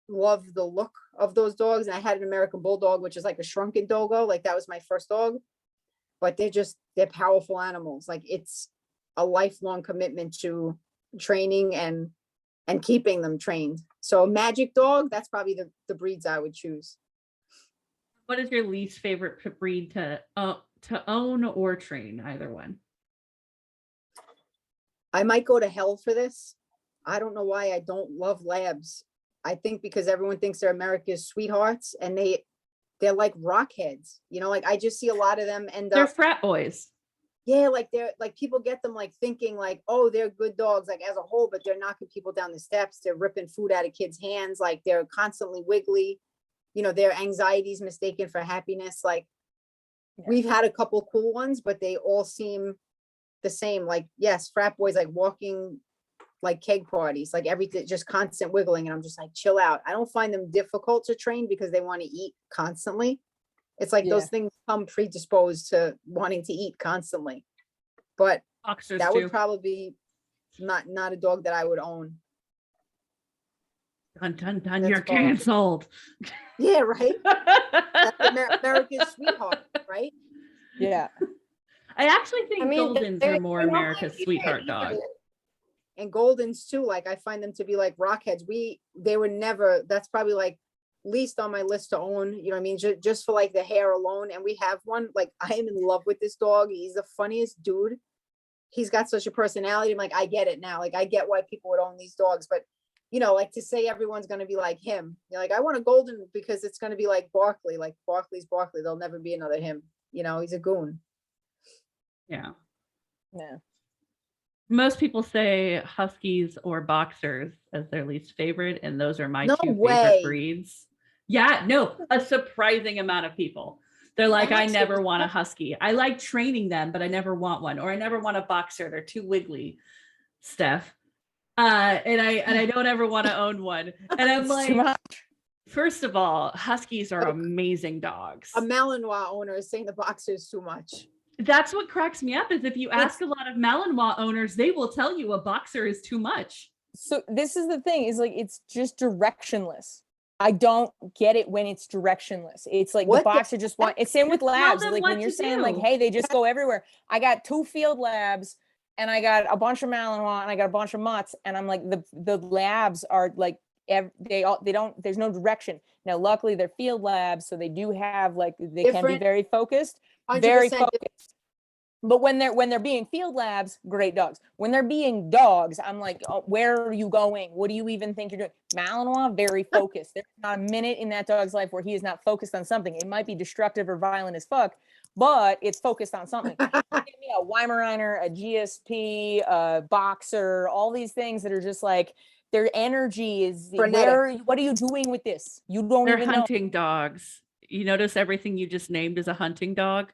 love the look of those dogs. And I had an American Bulldog, which is like a shrunken doggo. Like that was my first dog. But they're powerful animals. Like it's a lifelong commitment to training and keeping them trained. So a magic dog, that's probably the breeds I would choose. What is your least favorite breed to own or train? Either one. I might go to hell for this. I don't know why I don't love labs. I think because everyone thinks they're America's sweethearts and they're like rockheads. You know, like I just see a lot of them end They're up. frat boys. Yeah, like they're like people get them like thinking like, oh, they're good dogs, like as a whole, but they're knocking people down the steps. They're ripping food out of kids' hands. Like they're constantly wiggly. You know, their anxiety is mistaken for happiness. Like we've had a couple cool ones, but they all seem the same. Like, yes, frat boys, like walking like keg parties, like everything, just constant wiggling. And I'm just like, chill out. I don't find them difficult to train because they want to eat constantly. It's like those things come predisposed to wanting to eat constantly. But Boxers that too. would probably be not a dog that I would own. Dun, dun, dun, That's you're far. canceled. Yeah, right. That's America's sweetheart, right? Yeah. I actually think I mean, Goldens are more America's sweetheart dog. And Goldens too. Like I find them to be like rockheads. They were never. That's probably like least on my list to own. You know what I mean? Just for like the hair alone. And we have one. Like I am in love with this dog. He's the funniest dude. He's got such a personality. I'm like, I get it now. Like I get why people would own these dogs, but you know, like to say everyone's going to be like him. You're like, I want a golden because it's going to be like Barkley. Like Barkley's Barkley. There'll never be another him. You know, he's a goon. Yeah. Yeah. Most people say Huskies or Boxers as their least favorite, and those are my No two way. favorite breeds. Yeah, no, a surprising amount of people. They're like, I never want a Husky. I like training them, but I never want one, or I never want a Boxer. They're too wiggly, Steph. And I don't ever want to own one. And I'm It's too like, much. first of all, Huskies are amazing dogs. A Malinois owner is saying the boxer is too much. That's what cracks me up is if you ask a lot of Malinois owners, they will tell you a Boxer is too much. So this is the thing, is like it's just directionless. I don't get it when it's directionless. It's like the Boxer just want. It's same with labs. Like when you're saying like, hey, they just go everywhere. I got 2 field labs and I got a bunch of Malinois and I got a bunch of mutts, and I'm like the labs are like they don't. There's no direction. Now, luckily they're field labs, so they do have like they can be very focused, very focused. But when they're being field labs, great dogs. When they're being dogs, I'm like, oh, where are you going? What do you even think you're doing? Malinois, very focused. There's not a minute in that dog's life where he is not focused on something. It might be destructive or violent as fuck, but it's focused on something. Give me a Weimaraner, a GSP, a Boxer, all these things that are just like, their energy is where. What are you doing with this? You don't even know. They're hunting dogs. You notice everything you just named is a hunting dog.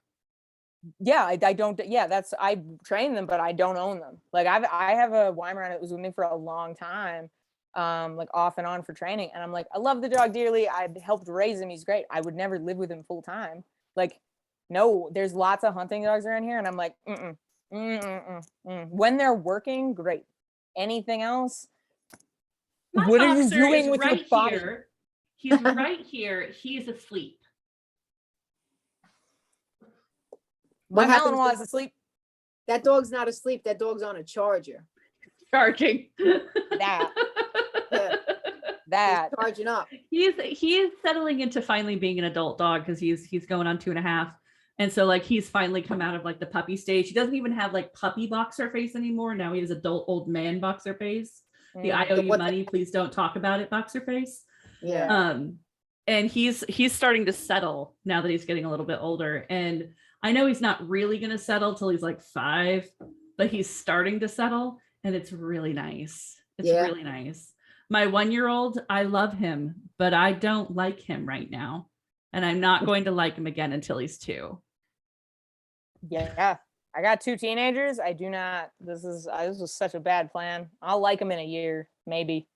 Yeah, I don't. Yeah, I train them, but I don't own them. Like I have a Weimaraner that was with me for a long time, like off and on for training, and I'm like, I love the dog dearly. I helped raise him. He's great. I would never live with him full time. Like, no, there's lots of hunting dogs around here, and I'm like, when they're working, great. Anything else, My What are you boxer doing is with your right body? here. He's right here. He's asleep. My What happens Malinois to- is asleep. That dog's not asleep. That dog's on a charger. Charging. That. Yeah, That. he's charging up. He's settling into finally being an adult dog because he's going on 2.5. And so like he's finally come out of like the puppy stage. He doesn't even have like puppy boxer face anymore. Now he has adult old man boxer face. The I owe you What the- money, please don't talk about it boxer face. Yeah. And he's starting to settle now that he's getting a little bit older. And I know he's not really gonna settle till he's like 5, but he's starting to settle and it's really nice. It's Yeah. really nice. My 1-year-old, I love him, but I don't like him right now. And I'm not going to like him again until he's 2. Yeah. I got 2 teenagers. I do not. This was such a bad plan. I'll like them in a year, maybe.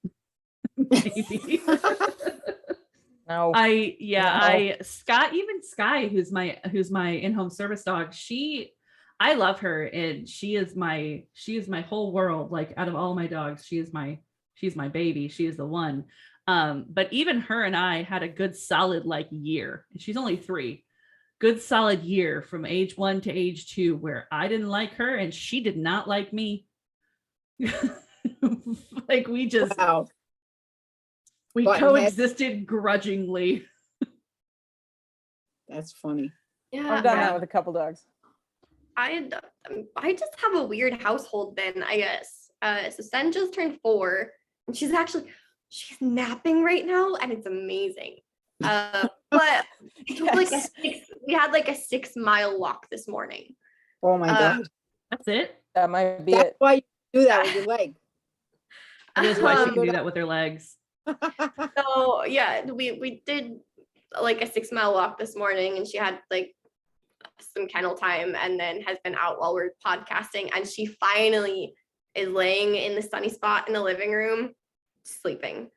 Maybe. No. Sky, who's my in-home service dog, I love her and she is my whole world. Like out of all my dogs, she's my baby. She is the one. But even her and I had a good solid like year. She's only 3. Good solid year from age 1 to age 2 where I didn't like her and she did not like me. Like Wow. we Button coexisted grudgingly. That's funny. Yeah, I've done that with a couple dogs. I just have a weird household then, I guess. So Sen just turned 4 and she's napping right now and it's amazing. But it took we had like a 6-mile walk this morning. Oh my God. That's it. That might be That's it. why you do that with your leg. That's why she Um, can do that with her legs. So yeah, we did like a 6-mile walk this morning and she had like some kennel time and then has been out while we're podcasting and she finally is laying in the sunny spot in the living room sleeping.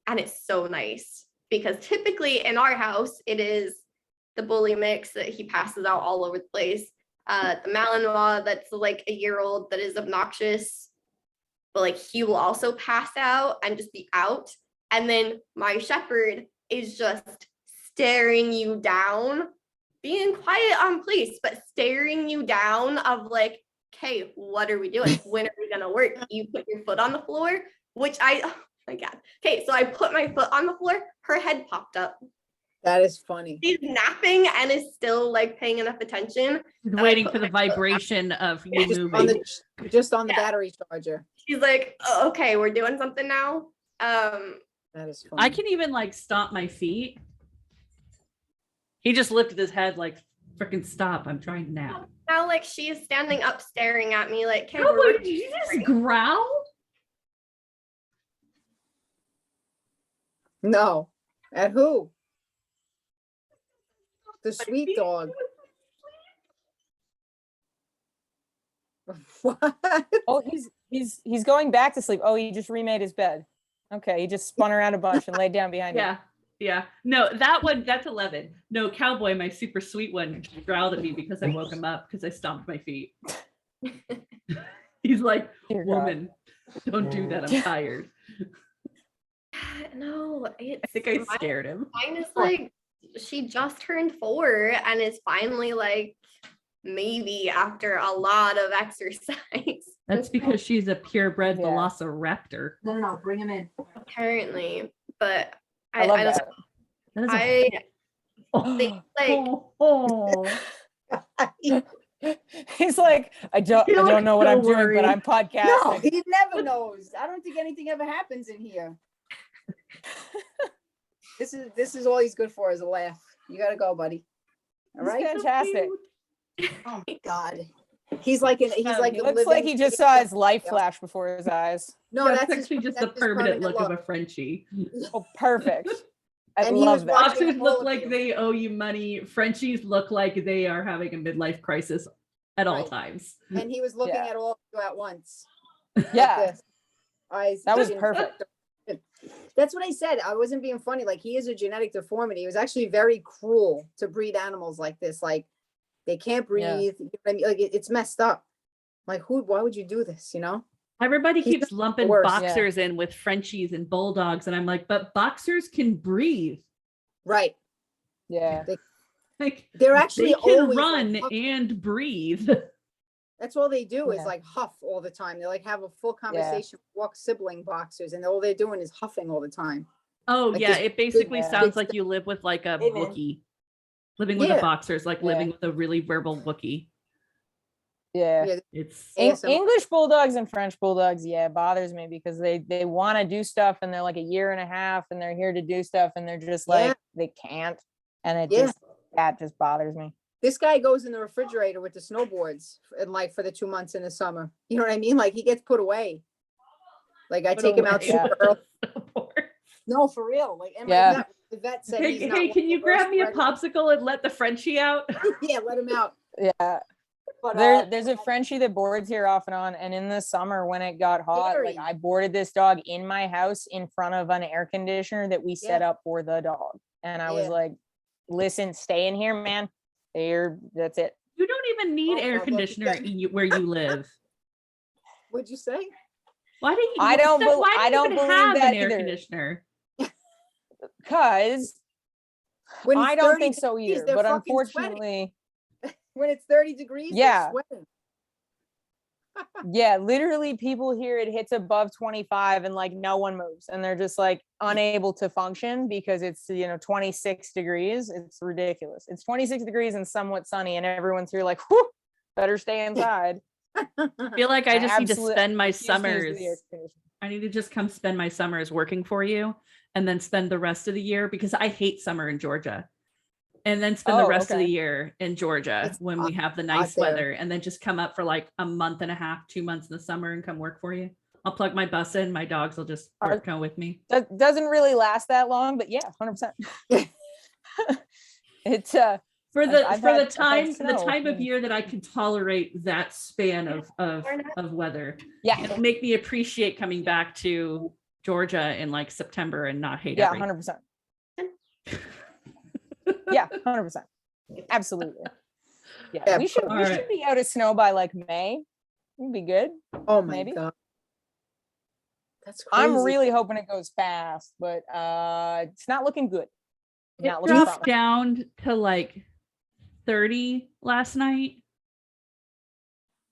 And it's so nice because typically in our house it is the bully mix that he passes out all over the place. The Malinois that's like a year old that is obnoxious, but like he will also pass out and just be out. And then my shepherd is just staring you down, being quiet on place, but staring you down of like, okay, what are we doing? When are we gonna work? You put your foot on the floor, oh my God. Okay, so I put my foot on the floor, her head popped up. That is funny. She's napping and is still like paying enough attention. Waiting for the vibration of you moving. Just on the Yeah. battery charger. She's like, oh, okay, we're doing something now. That is funny. I can even like stomp my feet. He just lifted his head like freaking stop. I'm trying to nap. Now like she is standing up staring at me like, okay, Oh, we're did you just growl? No. At who? The sweet dog. What? Oh, he's going back to sleep. Oh, he just remade his bed. Okay, he just spun around a bunch and laid down behind it. Yeah. No, that one, that's 11. No, Cowboy, my super sweet one, growled at me because I woke him up because I stomped my feet. He's like, Dear God. woman, don't do that. I'm tired. no, I think I scared him. mine is like she just turned 4 and is finally like maybe after a lot of exercise. That's because she's a purebred Yeah. velociraptor. No, bring him in. Apparently, but I love I that. That is a think like He's like, I don't know what so I'm doing, worried. but I'm No, podcasting. he never knows. I don't think anything ever happens in here. This is all he's good for is a laugh. You gotta go, buddy. All He's right. fantastic. Oh my God. He's like He a looks like living- he just saw his life flash before his eyes. No, that's that's his- actually just that's the his permanent look of a Frenchie. Oh, perfect. I And he love was that. watching Boxers all look of like you. they owe you money. Frenchies look like they are having a midlife crisis at all Right. times. And he was looking Yeah. at all of you at once. Yeah, Like this. Eyes that was looking- perfect. That's what I said. I wasn't being funny. Like he is a genetic deformity. It was actually very cruel to breed animals like this. Like they can't breathe. Yeah. You know what I mean? Like it's messed up. Like why would you do this? You know? Everybody He's keeps lumping worst, yeah. boxers in with Frenchies and bulldogs, and I'm like, but boxers can breathe. Right. Yeah. Like They're actually they can always run like, huffing. and breathe. That's all they do is Yeah. like huff all the time. They like have a full conversation, walk sibling boxers, and all they're doing is huffing all the time. Oh Like yeah, this it basically big- sounds like you live with like a Hey, man. Wookiee. Living with a Yeah. boxer is like Yeah. living with a really verbal Wookiee. Yeah. Yeah. It's ASMR. English bulldogs and French bulldogs, yeah, it bothers me because they want to do stuff and they're like a year and a half and they're here to do stuff and they're just Yeah. like they can't, and it Yeah. just that just bothers me. This guy goes in the refrigerator with the snowboards and like for the 2 months in the summer. You know what I mean? Like he gets put away. Like I put take him out away. super early. Snowboard. No, for real. Like and Yeah. the vet said Hey, he's not hey, one can of you the grab worst me a pregnant- popsicle and let the Frenchie out? Yeah, let him out. Yeah, But there's a Frenchie that boards here off and on, and in the summer when it got hot, like Scary. I boarded this dog in my house in front of an air conditioner that we set up for the dog, and I was Yeah. like, "Listen, stay in here, man. That's it." You don't even need Oh, air well, look, conditioner where you live. what'd you say? Why do you? I don't Steph, bel- why do I you don't even believe have that an air either. conditioner? Because When it's I don't 30 think so degrees, either. they're But fucking sweating. unfortunately, When it's 30 degrees, Yeah. they're sweating. yeah, literally people here it hits above 25 and like no one moves and they're just like unable to function because it's 26 degrees. It's ridiculous. It's 26 degrees and somewhat sunny and everyone's here like, whew, better stay inside. I feel like I just need to absolute- spend my refuse to use summers. the air conditioner. I need to just come spend my summers working for you and then spend the rest of the year because I hate summer in Georgia. And then spend the Oh, rest of okay. the year in Georgia It's when we have the hot nice there. weather and then just come up for like a month and a half, 2 months in the summer and come work for you. I'll plug my bus in. My dogs will just Are- come with me. That doesn't really last that long, but yeah, 100%. It's For the I've for the had- I've had time the snow, time of yeah. year that I can tolerate that span of weather. yeah, It'll make me appreciate coming back to Georgia in like September and not hate yeah, everything. 100%. Yeah, 100%. Absolutely. Yeah, Yeah, we should all we right. should be out of snow by like May. It'd be good. Oh my Maybe. god. That's crazy. I'm really hoping it goes fast, but it's not looking good. It Not looking dropped promising. down to like 30 last night.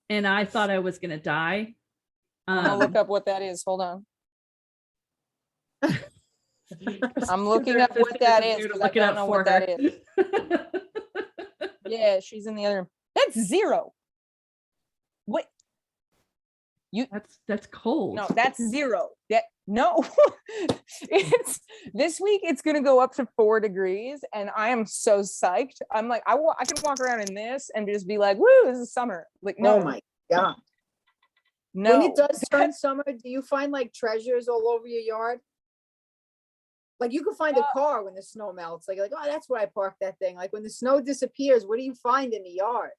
And I thought I was gonna die. I'm gonna look up what that is. Hold on. I'm looking up what that is. 'Cause I don't know what that is. Yeah, she's in the other. That's 0. What? That's cold. No, that's 0. No. It's this week. It's gonna go up to 4 degrees, and I am so psyched. I'm like, I can walk around in this and just be like, "Woo, this is summer!" Like, no, Oh my god. no. When it does turn summer, do you find like treasures all over your yard? Like you can find a car when the snow melts. Like, oh, that's where I parked that thing. Like when the snow disappears, what do you find in the yard?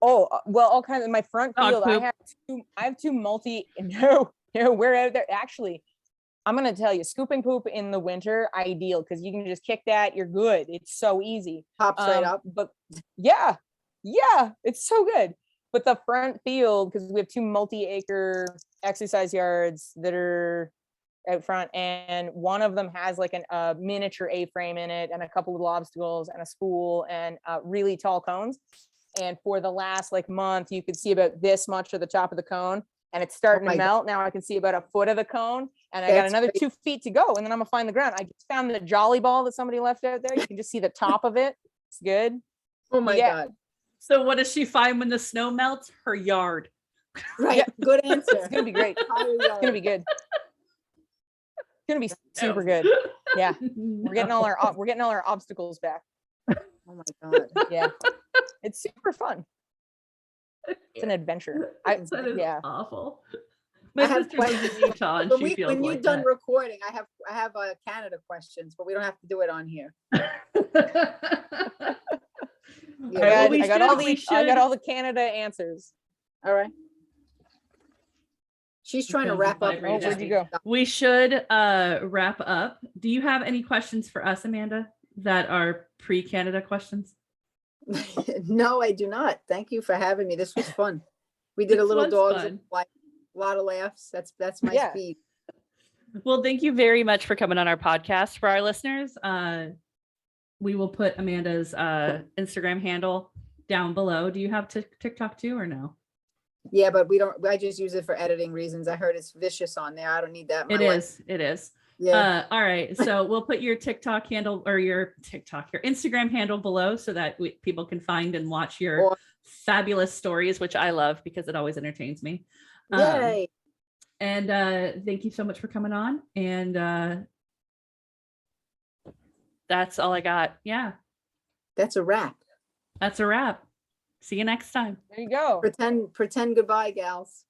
Oh, well, all kinds of my front Dog field. poop. I have two multi. No, we're out there. Actually, I'm gonna tell you, scooping poop in the winter, ideal because you can just kick that. You're good. It's so easy. Pops right up. But yeah, it's so good. But the front field, because we have 2 multi-acre exercise yards that are out front, and one of them has like a miniature A-frame in it, and a couple little obstacles, and a spool, and really tall cones. And for the last like month, you could see about this much of the top of the cone, and it's starting my to God. melt. Now I can see about a foot of the cone, and I got That's another crazy. 2 feet to go, and then I'm gonna find the ground. I just found the jolly ball that somebody left out there. You can just see the top of it. It's good. Oh my yeah. god. So what does she find when the snow melts? Her yard. Right. Yeah. Good answer. It's gonna be great. Entire It's yard. gonna be good. It's gonna be super good. Yeah. We're getting all our obstacles back. Oh my god. Yeah. It's super fun. It's an adventure. That is yeah. awful. I My have sister lives in Utah and she feels when you're like done that. recording, I have Canada questions, but we don't have to do it on here. Yeah, Well, we I got all should- we I got should- all the Canada answers. all right. She's trying to Phone's wrap up. vibrating. Oh, where'd you go? We should wrap up. Do you have any questions for us, Amanda, that are pre-Canada questions? No, I do not. Thank you for having me. This was fun. We did a This little was dogs fun. like a lot of laughs. That's my Yeah. speed. Well, thank you very much for coming on our podcast. For our listeners, we will put Amanda's Instagram handle down below. Do you have TikTok too or no? Yeah, but we don't. I just use it for editing reasons. I heard it's vicious on there. I don't need that. In my life. It is. Yeah. All right. So we'll put your TikTok handle or your Instagram handle below so that people can find and watch your Or- fabulous stories, which I love because it always entertains me. Yay. And thank you so much for coming on. And that's all I got. Yeah, That's a wrap. that's a wrap. See you next time. There you go. Pretend goodbye, gals.